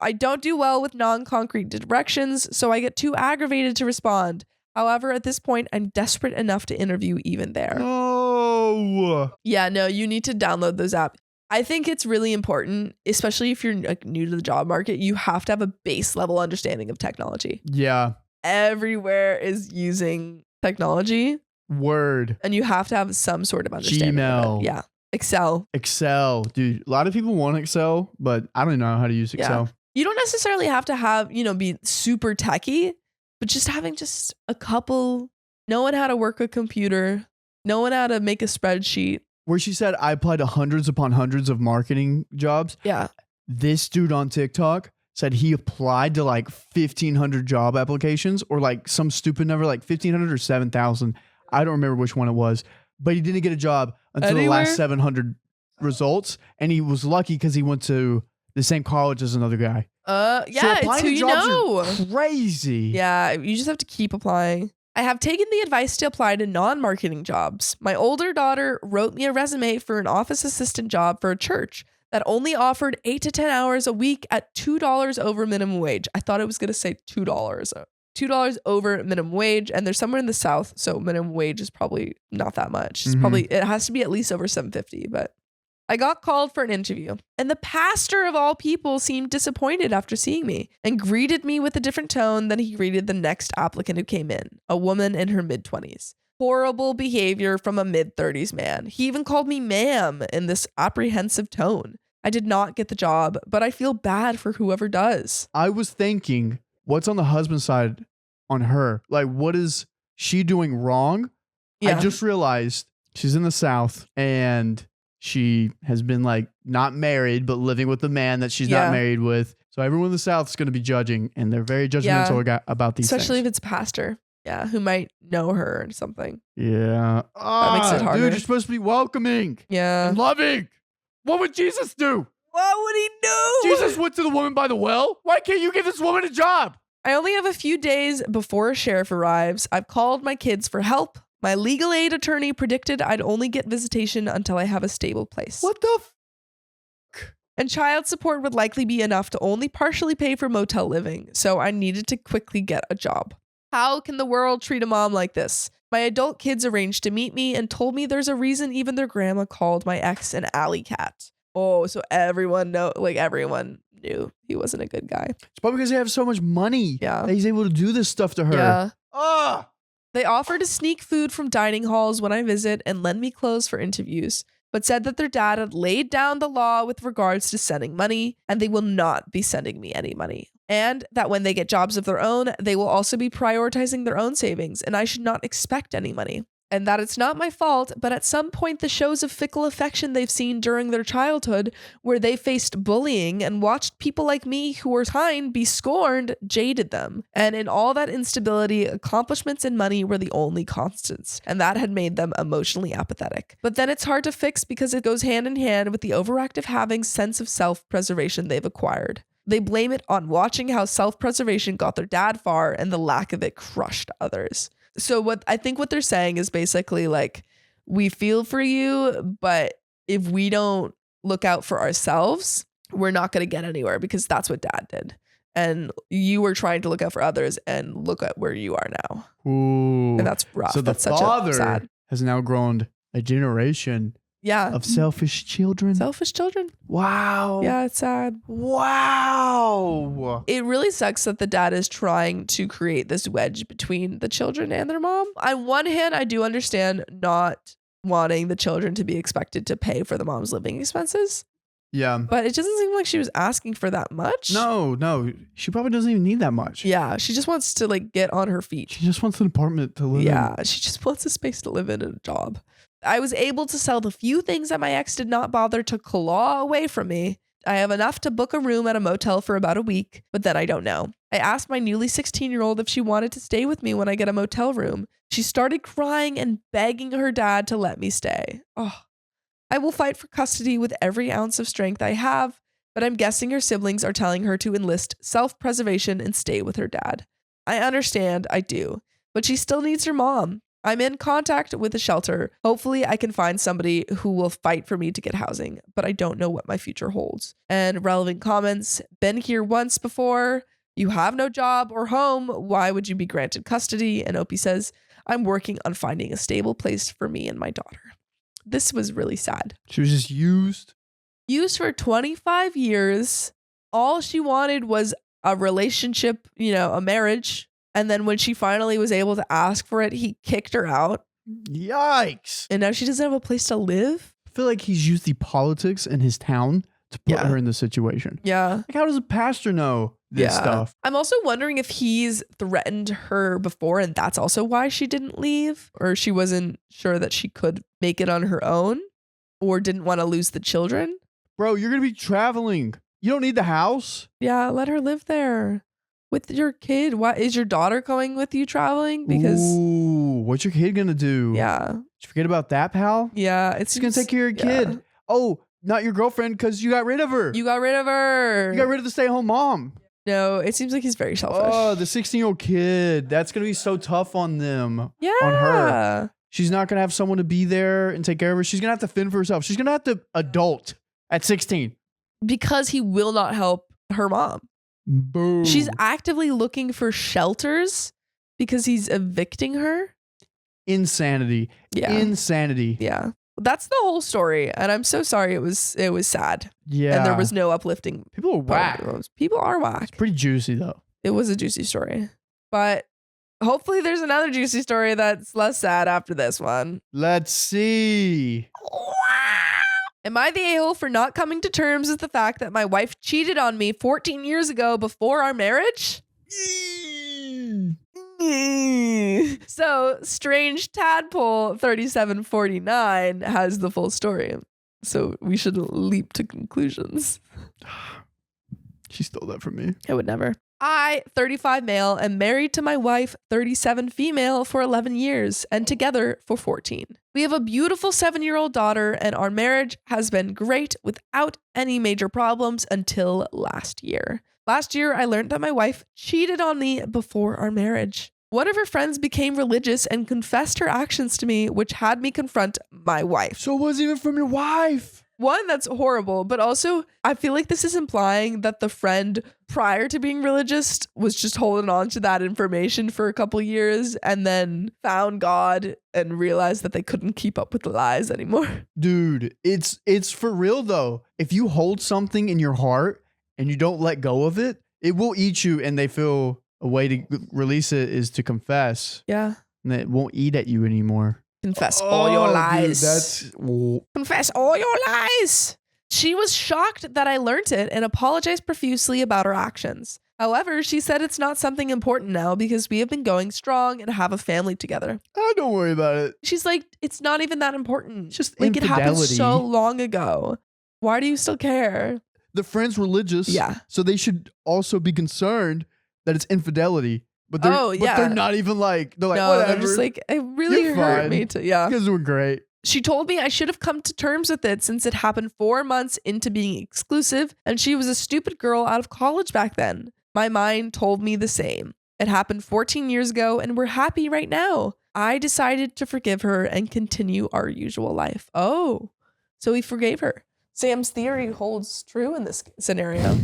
I don't do well with non-concrete directions, so I get too aggravated to respond. However, at this point, I'm desperate enough to interview even there. Oh! Yeah, no, you need to download those apps. I think it's really important, especially if you're like new to the job market, you have to have a base level understanding of technology. Yeah. Everywhere is using technology. Word. And you have to have some sort of understanding. Gmail. Yeah. Excel. Dude, a lot of people want Excel, but I don't know how to use Excel. Yeah. You don't necessarily have to have, be super techie, but just having just a couple, knowing how to work a computer, knowing how to make a spreadsheet. Where she said, I applied to hundreds upon hundreds of marketing jobs. Yeah. This dude on TikTok said he applied to like 1,500 job applications or like some stupid number, like 1,500 or 7,000. I don't remember which one it was, but he didn't get a job until the last 700 results. And he was lucky because he went to the same college as another guy. Yeah, it's who you know. Crazy. Yeah, you just have to keep applying. I have taken the advice to apply to non-marketing jobs. My older daughter wrote me a resume for an office assistant job for a church that only offered 8 to 10 hours a week at $2 over minimum wage. I thought it was going to say $2. $2 over minimum wage, and they're somewhere in the South, so minimum wage is probably not that much. It has to be at least over $7.50, but I got called for an interview, and the pastor of all people seemed disappointed after seeing me and greeted me with a different tone than he greeted the next applicant who came in, a woman in her mid-20s. Horrible behavior from a mid-30s man. He even called me ma'am in this apprehensive tone. I did not get the job, but I feel bad for whoever does. I was thinking, what's on the husband's side on her? Like, what is she doing wrong? Yeah. I just realized she's in the South and she has been like not married, but living with the man that she's not married with. So everyone in the South is going to be judging, and they're very judgmental about these things. Especially if it's a pastor. Yeah, who might know her or something. Yeah. That makes it harder. Dude, you're supposed to be welcoming. Yeah. And loving. What would Jesus do? What would he do? Jesus went to the woman by the well. Why can't you give this woman a job? I only have a few days before a sheriff arrives. I've called my kids for help. My legal aid attorney predicted I'd only get visitation until I have a stable place. What the And child support would likely be enough to only partially pay for motel living, so I needed to quickly get a job. How can the world treat a mom like this? My adult kids arranged to meet me and told me there's a reason even their grandma called my ex an alley cat. Oh, so everyone knew he wasn't a good guy. It's probably because they have so much money. Yeah. That he's able to do this stuff to her. Yeah. Ah! They offer to sneak food from dining halls when I visit and lend me clothes for interviews, but said that their dad had laid down the law with regards to sending money, and they will not be sending me any money. And that when they get jobs of their own, they will also be prioritizing their own savings, and I should not expect any money. And that it's not my fault, but at some point the shows of fickle affection they've seen during their childhood, where they faced bullying and watched people like me who were kind be scorned, jaded them. And in all that instability, accomplishments and money were the only constants, and that had made them emotionally apathetic. But then it's hard to fix because it goes hand in hand with the overactive having sense of self-preservation they've acquired. They blame it on watching how self-preservation got their dad far and the lack of it crushed others. So what they're saying is basically like, we feel for you, but if we don't look out for ourselves, we're not going to get anywhere, because that's what dad did. And you were trying to look out for others, and look at where you are now. Ooh. And that's rough. So the that's father has now grown a generation of selfish children. Selfish children. Wow. Yeah, it's sad. Wow. It really sucks that the dad is trying to create this wedge between the children and their mom. On one hand, I do understand not wanting the children to be expected to pay for the mom's living expenses. Yeah. But it doesn't seem like she was asking for that much. No. She probably doesn't even need that much. Yeah. She just wants to like get on her feet. She just wants an apartment to live in. Yeah. She just wants a space to live in and a job. I was able to sell the few things that my ex did not bother to claw away from me. I have enough to book a room at a motel for about a week, but then I don't know. I asked my newly 16-year-old if she wanted to stay with me when I get a motel room. She started crying and begging her dad to let me stay. Oh, I will fight for custody with every ounce of strength I have, but I'm guessing her siblings are telling her to enlist self-preservation and stay with her dad. I understand, I do, but she still needs her mom. I'm in contact with a shelter. Hopefully I can find somebody who will fight for me to get housing, but I don't know what my future holds. And relevant comments, been here once before. You have no job or home. Why would you be granted custody? And Opie says, I'm working on finding a stable place for me and my daughter. This was really sad. She was just used. Used for 25 years. All she wanted was a relationship, a marriage. And then when she finally was able to ask for it, he kicked her out. Yikes. And now she doesn't have a place to live. I feel like he's used the politics in his town to put her in this situation. Yeah. Like, how does a pastor know this stuff? I'm also wondering if he's threatened her before and that's also why she didn't leave, or she wasn't sure that she could make it on her own, or didn't want to lose the children. Bro, you're going to be traveling. You don't need the house. Yeah, let her live there. With your kid. Why is your daughter going with you traveling? Because what's your kid gonna do? Yeah. Did you forget about that, pal? Yeah. She's gonna take care of your kid. Oh, not your girlfriend because you got rid of her. You got rid of her. You got rid of the stay-at-home mom. No, it seems like he's very selfish. Oh, the 16-year-old kid. That's going to be so tough on them. Yeah. On her. She's not going to have someone to be there and take care of her. She's going to have to fend for herself. She's going to have to adult at 16. Because he will not help her mom. Boom. She's actively looking for shelters because he's evicting her. Insanity. Yeah. Insanity. Yeah. That's the whole story. And I'm so sorry it was sad. Yeah. And there was no uplifting. People are whack. People are whack. It's pretty juicy though. It was a juicy story. But hopefully there's another juicy story that's less sad after this one. Let's see. Am I the a-hole for not coming to terms with the fact that my wife cheated on me 14 years ago before our marriage? So, Strange Tadpole 3749 has the full story. So, we should leap to conclusions. She stole that from me. I would never. I, 35 male, am married to my wife, 37 female, for 11 years and together for 14. We have a beautiful 7-year-old daughter, and our marriage has been great without any major problems until last year. Last year, I learned that my wife cheated on me before our marriage. One of her friends became religious and confessed her actions to me, which had me confront my wife. So it wasn't even from your wife. One, that's horrible, but also I feel like this is implying that the friend prior to being religious was just holding on to that information for a couple years and then found God and realized that they couldn't keep up with the lies anymore. Dude, it's for real though. If you hold something in your heart and you don't let go of it, it will eat you, and they feel a way to release it is to confess. Yeah. And it won't eat at you anymore. Confess all your lies. Dude, confess all your lies. She was shocked that I learned it and apologized profusely about her actions. However, she said it's not something important now because we have been going strong and have a family together. Oh, don't worry about it. She's like, it's not even that important. It's just like infidelity. It happened so long ago. Why do you still care? The friend's religious. Yeah. So they should also be concerned that it's infidelity. But they're not even like, they're like, whatever. They're just like, it really hurt me to, You guys were great. She told me I should have come to terms with it since it happened 4 months into being exclusive, and she was a stupid girl out of college back then. My mind told me the same. It happened 14 years ago, and we're happy right now. I decided to forgive her and continue our usual life. Oh, so he forgave her. Sam's theory holds true in this scenario.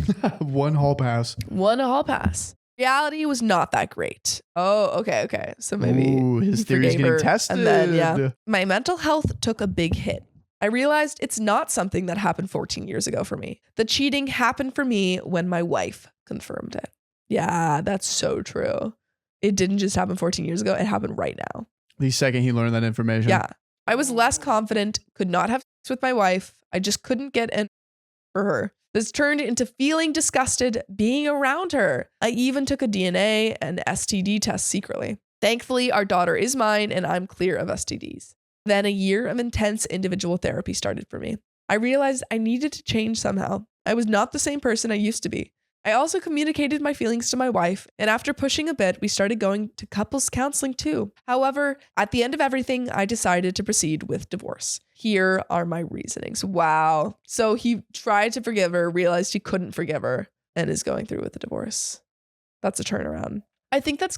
One hall pass. One hall pass. Reality was not that great. Oh, okay. So maybe his theory's getting tested. And then, my mental health took a big hit. I realized it's not something that happened 14 years ago for me. The cheating happened for me when my wife confirmed it. Yeah, that's so true. It didn't just happen 14 years ago. It happened right now. The second he learned that information. Yeah. I was less confident, could not have sex with my wife. I just couldn't get in for her. This turned into feeling disgusted being around her. I even took a DNA and STD test secretly. Thankfully, our daughter is mine and I'm clear of STDs. Then a year of intense individual therapy started for me. I realized I needed to change somehow. I was not the same person I used to be. I also communicated my feelings to my wife, and after pushing a bit, we started going to couples counseling too. However, at the end of everything, I decided to proceed with divorce. Here are my reasonings. Wow. So he tried to forgive her, realized he couldn't forgive her, and is going through with the divorce. That's a turnaround. I think that's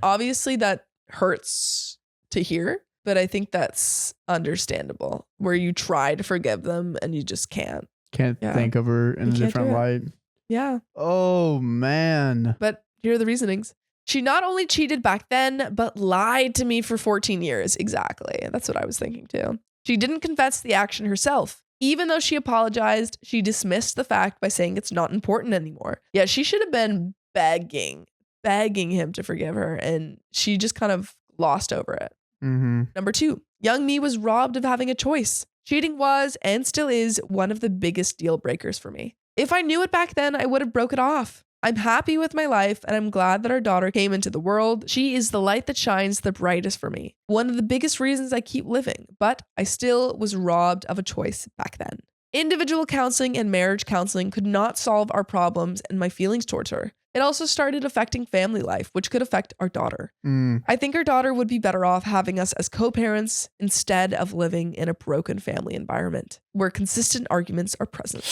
obviously that hurts to hear, but I think that's understandable, where you try to forgive them and you just can't. Can't think of her in a different light. Yeah. Oh, man. But here are the reasonings. She not only cheated back then, but lied to me for 14 years. Exactly. That's what I was thinking too. She didn't confess the action herself. Even though she apologized, she dismissed the fact by saying it's not important anymore. Yeah, she should have been begging him to forgive her, and she just kind of lost over it. Mm-hmm. Number 2, young me was robbed of having a choice. Cheating was, and still is, one of the biggest deal breakers for me. If I knew it back then, I would have broke it off. I'm happy with my life, and I'm glad that our daughter came into the world. She is the light that shines the brightest for me. One of the biggest reasons I keep living, but I still was robbed of a choice back then. Individual counseling and marriage counseling could not solve our problems and my feelings towards her. It also started affecting family life, which could affect our daughter. I think our daughter would be better off having us as co-parents instead of living in a broken family environment where consistent arguments are present.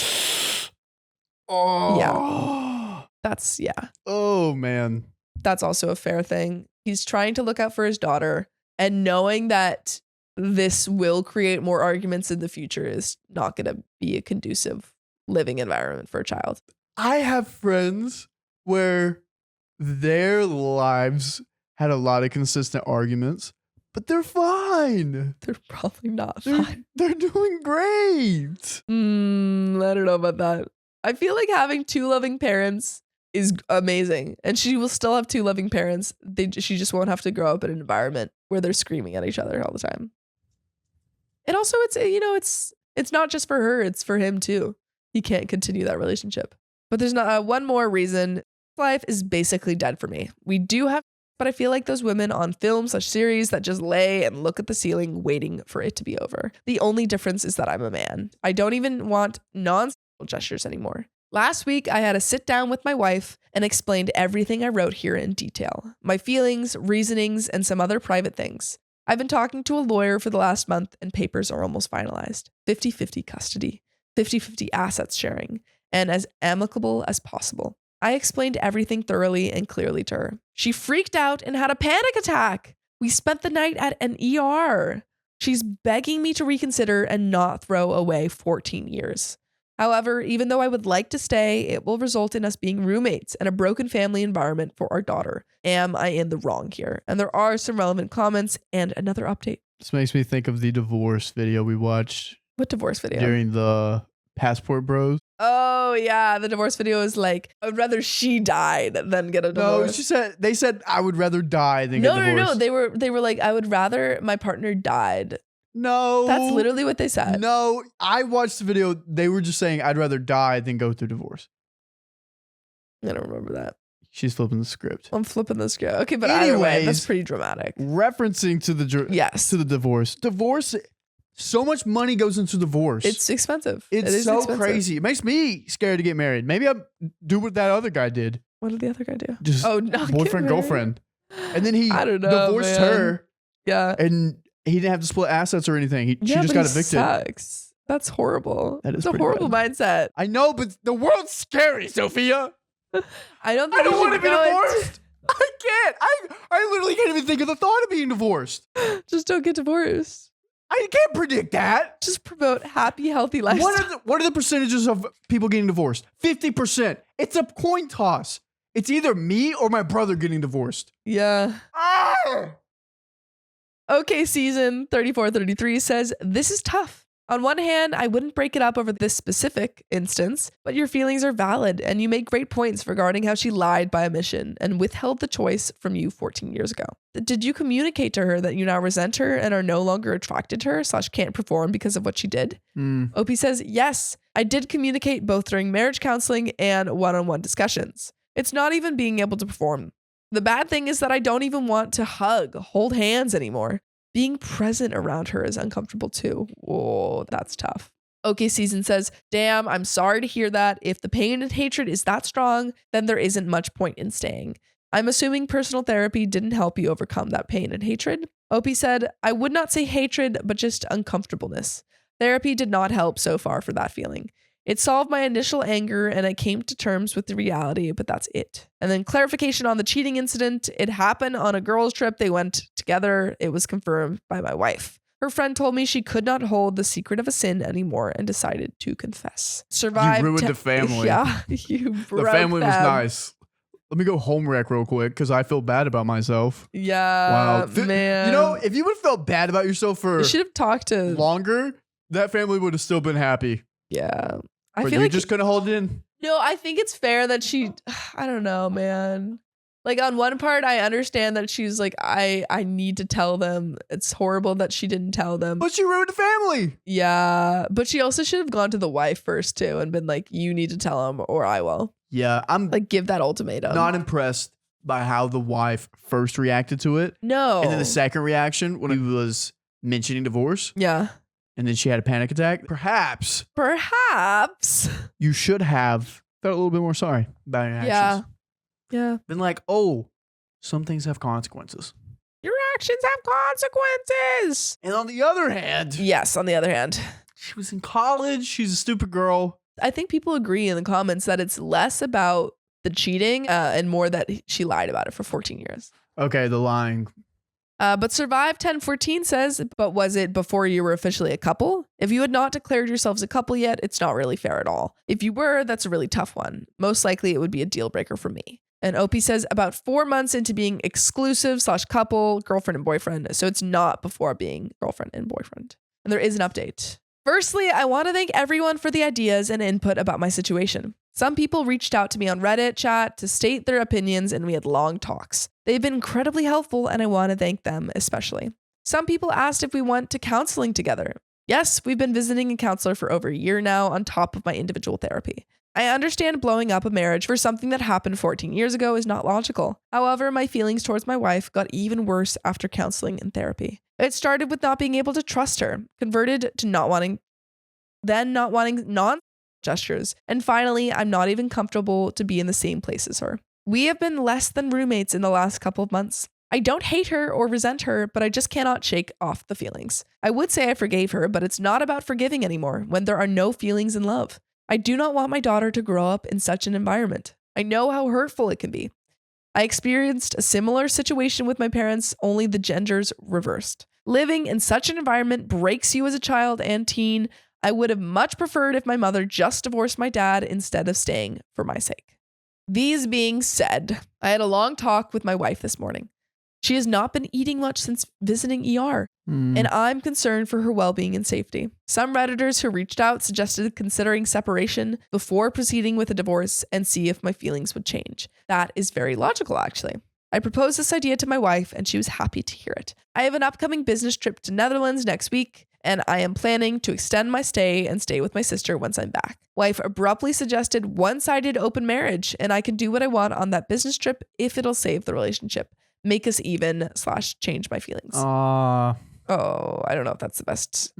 Yeah. Oh, man. That's also a fair thing. He's trying to look out for his daughter, and knowing that this will create more arguments in the future is not going to be a conducive living environment for a child. I have friends where their lives had a lot of consistent arguments, but they're fine. They're probably not fine. They're doing great. I don't know about that. I feel like having 2 loving parents is amazing, and she will still have 2 loving parents. She just won't have to grow up in an environment where they're screaming at each other all the time. And also, it's not just for her; it's for him too. He can't continue that relationship. But there's not one more reason. Life is basically dead for me. We do have, but I feel like those women on films/series that just lay and look at the ceiling waiting for it to be over. The only difference is that I'm a man. I don't even want non-sexual gestures anymore. Last week, I had a sit down with my wife and explained everything I wrote here in detail. My feelings, reasonings, and some other private things. I've been talking to a lawyer for the last month and papers are almost finalized. 50-50 custody, 50-50 assets sharing, and as amicable as possible. I explained everything thoroughly and clearly to her. She freaked out and had a panic attack. We spent the night at an ER. She's begging me to reconsider and not throw away 14 years. However, even though I would like to stay, it will result in us being roommates and a broken family environment for our daughter. Am I in the wrong here? And there are some relevant comments and another update. This makes me think of the divorce video we watched. What divorce video? During the Passport Bros. Oh, yeah. The divorce video is like, I would rather she died than get a divorce. No, they said, I would rather die than get divorced. No. They were like, I would rather my partner died. No. That's literally what they said. No, I watched the video. They were just saying, I'd rather die than go through divorce. I don't remember that. She's flipping the script. I'm flipping the script. Okay, but either way, that's pretty dramatic. Referencing to the divorce. Divorce, so much money goes into divorce. It's expensive. It's so expensive. Crazy. It makes me scared to get married. Maybe I'll do what that other guy did. What did the other guy do? Just boyfriend, girlfriend. And then he divorced her. Yeah. And he didn't have to split assets or anything. She just got evicted. Sucks. That's horrible. That is a horrible mindset. I know, but the world's scary, Sophia. I don't want to be divorced. I can't. I literally can't even think of the thought of being divorced. Just don't get divorced. I can't predict that. Just promote happy, healthy lifestyle. What are the percentages of people getting divorced? 50%. It's a coin toss. It's either me or my brother getting divorced. Yeah. OK Season 3433 says, this is tough. On one hand, I wouldn't break it up over this specific instance, but your feelings are valid and you make great points regarding how she lied by omission and withheld the choice from you 14 years ago. Did you communicate to her that you now resent her and are no longer attracted to her / can't perform because of what she did? OP says, yes, I did communicate both during marriage counseling and one-on-one discussions. It's not even being able to perform. The bad thing is that I don't even want to hold hands anymore. Being present around her is uncomfortable too. Whoa, that's tough. OK Season says, damn, I'm sorry to hear that. If the pain and hatred is that strong, then there isn't much point in staying. I'm assuming personal therapy didn't help you overcome that pain and hatred. OP said, I would not say hatred, but just uncomfortableness. Therapy did not help so far for that feeling. It solved my initial anger and I came to terms with the reality, but that's it. And then clarification on the cheating incident. It happened on a girls' trip. They went together. It was confirmed by my wife. Her friend told me she could not hold the secret of a sin anymore and decided to confess. Survived. You ruined the family. Yeah, you broke The family them. was nice. Let me go home wreck real quick because I feel bad about myself. Yeah, wow. Man. You know, if you would have felt bad about yourself for should have talked to longer, that family would have still been happy. Yeah. I but feel you like just couldn't hold it in. No, I think it's fair that I don't know, man. Like on one part, I understand that she's like, I need to tell them. It's horrible that she didn't tell them. But she ruined the family. Yeah. But she also should have gone to the wife first too and been like, you need to tell them or I will. Yeah. I'm like, give that ultimatum. Not impressed by how the wife first reacted to it. No. And then the second reaction when he was mentioning divorce. Yeah. And then she had a panic attack. Perhaps you should have felt a little bit more sorry about your actions. Yeah. Yeah. Been like, oh, some things have consequences. Your actions have consequences. And on the other hand. Yes, on the other hand. She was in college. She's a stupid girl. I think people agree in the comments that it's less about the cheating and more that she lied about it for 14 years. Okay, the lying. But Survive 1014 says, but was it before you were officially a couple? If you had not declared yourselves a couple yet, it's not really fair at all. If you were, that's a really tough one. Most likely it would be a deal breaker for me. And OP says about 4 months into being exclusive/couple, girlfriend and boyfriend. So it's not before being girlfriend and boyfriend. And there is an update. Firstly, I want to thank everyone for the ideas and input about my situation. Some people reached out to me on Reddit chat to state their opinions, and we had long talks. They've been incredibly helpful, and I want to thank them especially. Some people asked if we went to counseling together. Yes, we've been visiting a counselor for over a year now on top of my individual therapy. I understand blowing up a marriage for something that happened 14 years ago is not logical. However, my feelings towards my wife got even worse after counseling and therapy. It started with not being able to trust her, converted to not wanting non-gestures, and finally, I'm not even comfortable to be in the same place as her. We have been less than roommates in the last couple of months. I don't hate her or resent her, but I just cannot shake off the feelings. I would say I forgave her, but it's not about forgiving anymore when there are no feelings in love. I do not want my daughter to grow up in such an environment. I know how hurtful it can be. I experienced a similar situation with my parents, only the genders reversed. Living in such an environment breaks you as a child and teen. I would have much preferred if my mother just divorced my dad instead of staying for my sake. These being said, I had a long talk with my wife this morning. She has not been eating much since visiting ER, and I'm concerned for her well-being and safety. Some Redditors who reached out suggested considering separation before proceeding with a divorce and see if my feelings would change. That is very logical, actually. I proposed this idea to my wife, and she was happy to hear it. I have an upcoming business trip to Netherlands next week, and I am planning to extend my stay and stay with my sister once I'm back. Wife abruptly suggested one-sided open marriage, and I can do what I want on that business trip if it'll save the relationship. Make us even / change my feelings. Oh, I don't know if that's the best.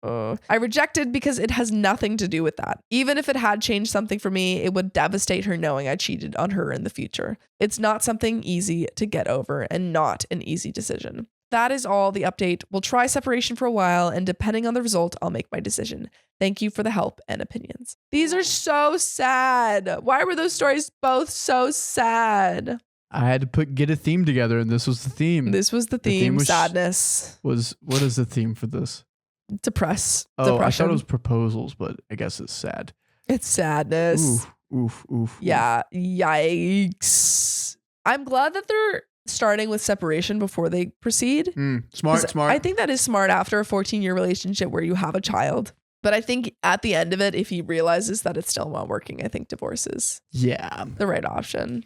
I rejected because it has nothing to do with that. Even if it had changed something for me, it would devastate her knowing I cheated on her in the future. It's not something easy to get over and not an easy decision. That is all the update. We'll try separation for a while, and depending on the result, I'll make my decision. Thank you for the help and opinions. These are so sad. Why were those stories both so sad? I had to get a theme together, and this was the theme. This was the theme was, sadness. What is the theme for this? Depression. I thought it was proposals, but I guess it's sad. It's sadness. Oof. Yeah, yikes. I'm glad that they're starting with separation before they proceed. Smart. I think that is smart after a 14-year relationship where you have a child. But I think at the end of it, if he realizes that it's still not working, I think divorce is the right option.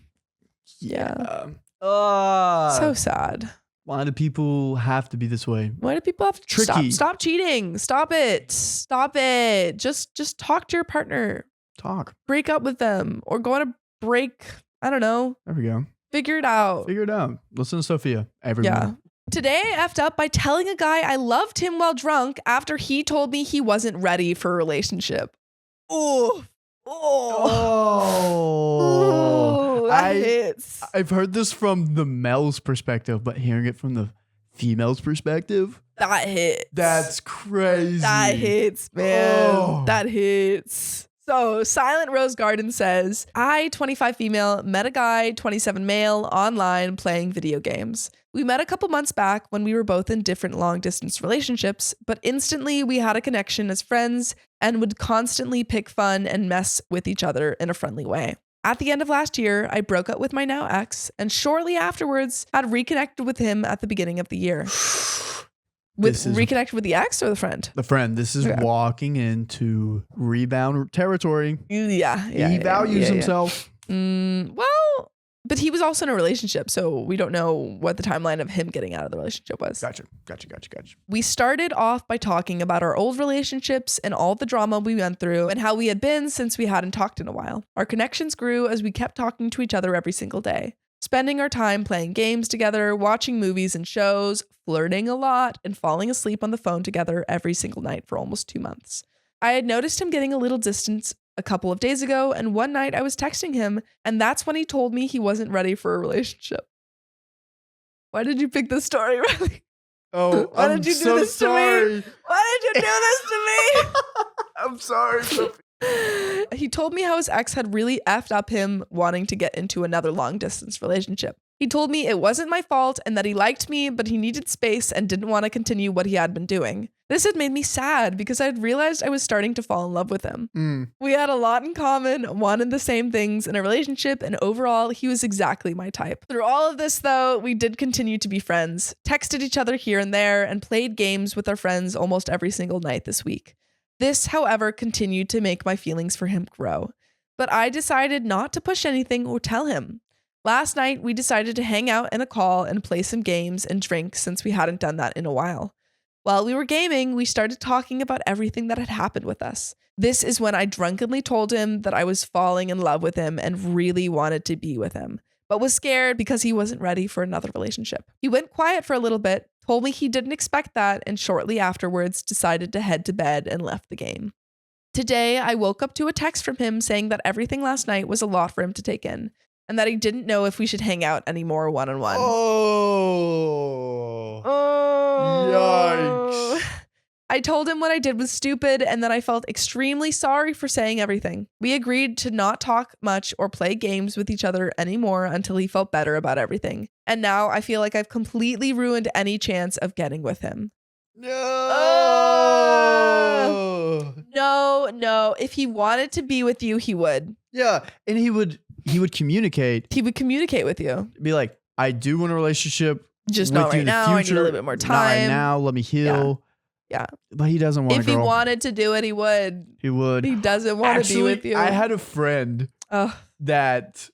Yeah. So sad. Why do people have to be this way? Why do people have to stop cheating? Stop it. Just talk to your partner. Break up with them or go on a break. I don't know. There we go. Figure it out. Listen to Sophia. Everyone. Yeah. Today I effed up by telling a guy I loved him while drunk after he told me he wasn't ready for a relationship. That hits. I've heard this from the male's perspective, but hearing it from the female's perspective, that hits. That's crazy. That hits, man. That hits. So Silent Rose Garden says, I, 25 female, met a guy, 27 male, online playing video games. We met a couple months back when we were both in different long distance relationships, but instantly we had a connection as friends and would constantly pick fun and mess with each other in a friendly way. At the end of last year, I broke up with my now ex and shortly afterwards had reconnected with him at the beginning of the year. Reconnected with the ex or the friend? The friend. This is walking into rebound territory. Yeah. He values himself. Well, but he was also in a relationship, so we don't know what the timeline of him getting out of the relationship was. Gotcha. We started off by talking about our old relationships and all the drama we went through and how we had been since we hadn't talked in a while. Our connections grew as we kept talking to each other every single day, spending our time playing games together, watching movies and shows, flirting a lot, and falling asleep on the phone together every single night for almost 2 months. I had noticed him getting a little distant a couple of days ago, and one night I was texting him, and that's when he told me he wasn't ready for a relationship. Why did you pick this story, Riley? Oh, Why did you do this to me? Why did you do this to me? I'm sorry, Sophie. He told me how his ex had really effed up him wanting to get into another long distance relationship. He told me it wasn't my fault and that he liked me, but he needed space and didn't want to continue what he had been doing. This had made me sad because I had realized I was starting to fall in love with him. We had a lot in common, wanted the same things in a relationship, and overall, he was exactly my type. Through all of this, though, we did continue to be friends, texted each other here and there, and played games with our friends almost every single night this week. This, however, continued to make my feelings for him grow. But I decided not to push anything or tell him. Last night, we decided to hang out in a call and play some games and drink since we hadn't done that in a while. While we were gaming, we started talking about everything that had happened with us. This is when I drunkenly told him that I was falling in love with him and really wanted to be with him, but was scared because he wasn't ready for another relationship. He went quiet for a little bit, told me he didn't expect that, and shortly afterwards decided to head to bed and left the game. Today, I woke up to a text from him saying that everything last night was a lot for him to take in, and that he didn't know if we should hang out anymore one-on-one. Yikes. I told him what I did was stupid and that I felt extremely sorry for saying everything. We agreed to not talk much or play games with each other anymore until he felt better about everything. And now I feel like I've completely ruined any chance of getting with him. No. If he wanted to be with you, he would. Yeah, and he would communicate. He would communicate with you. Be like, I do want a relationship. Just not right now. I need a little bit more time. Not right now. Let me heal. Yeah. But he doesn't want to. If he wanted to do it, he would. He would. He doesn't want to be with you. I had a friend that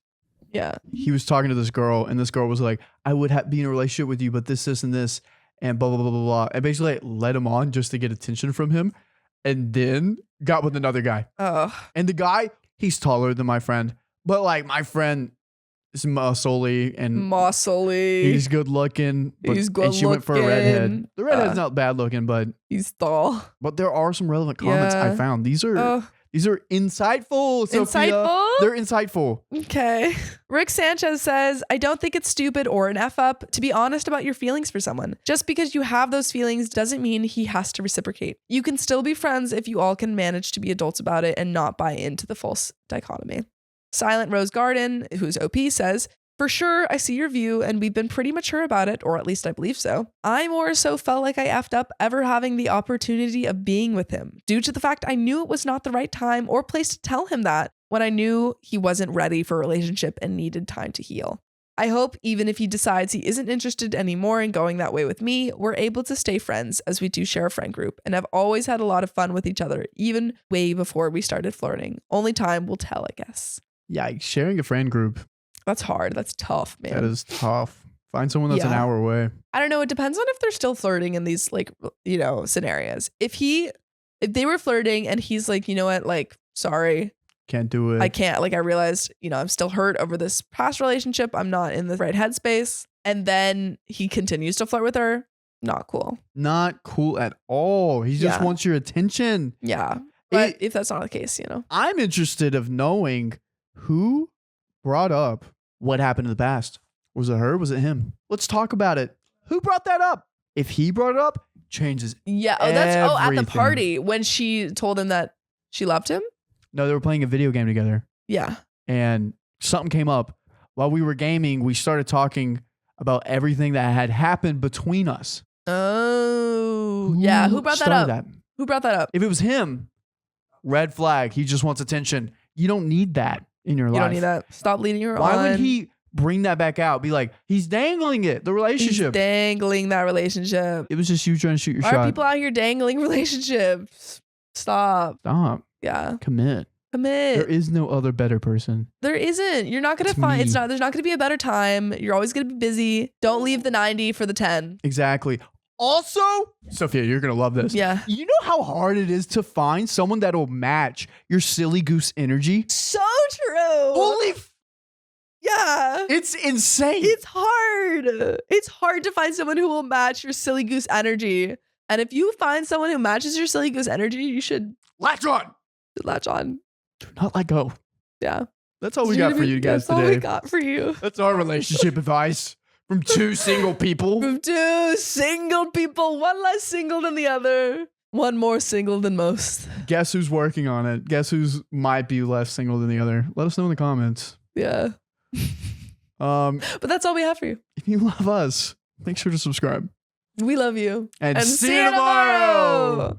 he was talking to this girl, and this girl was like, I would be in a relationship with you, but this, and this, and blah, blah, blah, blah, blah. And basically led him on just to get attention from him, and then got with another guy. And the guy, he's taller than my friend, but like my friend is muscly and he's good looking. And she went for a redhead. The redhead's not bad looking, but he's tall. But there are some relevant comments I found. These are insightful, Sophia. Insightful? They're insightful. Okay. Rick Sanchez says, I don't think it's stupid or an F up to be honest about your feelings for someone. Just because you have those feelings doesn't mean he has to reciprocate. You can still be friends if you all can manage to be adults about it and not buy into the false dichotomy. Silent Rose Garden, who's OP, says, for sure, I see your view, and we've been pretty mature about it, or at least I believe so. I more so felt like I effed up ever having the opportunity of being with him, due to the fact I knew it was not the right time or place to tell him that when I knew he wasn't ready for a relationship and needed time to heal. I hope even if he decides he isn't interested anymore in going that way with me, we're able to stay friends as we do share a friend group and have always had a lot of fun with each other, even way before we started flirting. Only time will tell, I guess. Yeah, sharing a friend group. That's hard. That's tough, man. That is tough. Find someone that's an hour away. I don't know. It depends on if they're still flirting in these, like, you know, scenarios. If they were flirting and he's like, you know what, like, sorry. Can't do it. I can't. Like, I realized, you know, I'm still hurt over this past relationship. I'm not in the right headspace. And then he continues to flirt with her. Not cool. Not cool at all. He just wants your attention. Yeah. But if that's not the case, you know. I'm interested of knowing who brought up what happened in the past. Was it her? Was it him? Let's talk about it. Who brought that up? If he brought it up, changes. Yeah. Oh, that's at the party when she told him that she loved him. No, they were playing a video game together. Yeah. And something came up while we were gaming. We started talking about everything that had happened between us. Oh, yeah. Who brought that up? Who brought that up? If it was him, red flag. He just wants attention. You don't need that in your life. You don't need that. Stop leading her on. Why would he bring that back out? Be like, he's dangling it, the relationship. He's dangling that relationship. It was just you trying to shoot your shot. Why are people out here dangling relationships? Stop. Yeah. Commit. There is no other better person. There isn't. You're not going to find, there's not going to be a better time. You're always going to be busy. Don't leave the 90 for the 10. Exactly. Also, Sophia, you're going to love this. Yeah. You know how hard it is to find someone that'll match your silly goose energy? So true. Holy yeah. It's insane. It's hard. It's hard to find someone who will match your silly goose energy. And if you find someone who matches your silly goose energy, you should latch on. Latch on. Do not let go. Yeah. That's all we got for you guys today. That's all we got for you. That's our relationship advice from two single people. From two single people. One less single than the other. One more single than most. Guess who's working on it? Guess who's might be less single than the other? Let us know in the comments. Yeah. But that's all we have for you. If you love us, make sure to subscribe. We love you. And see you tomorrow.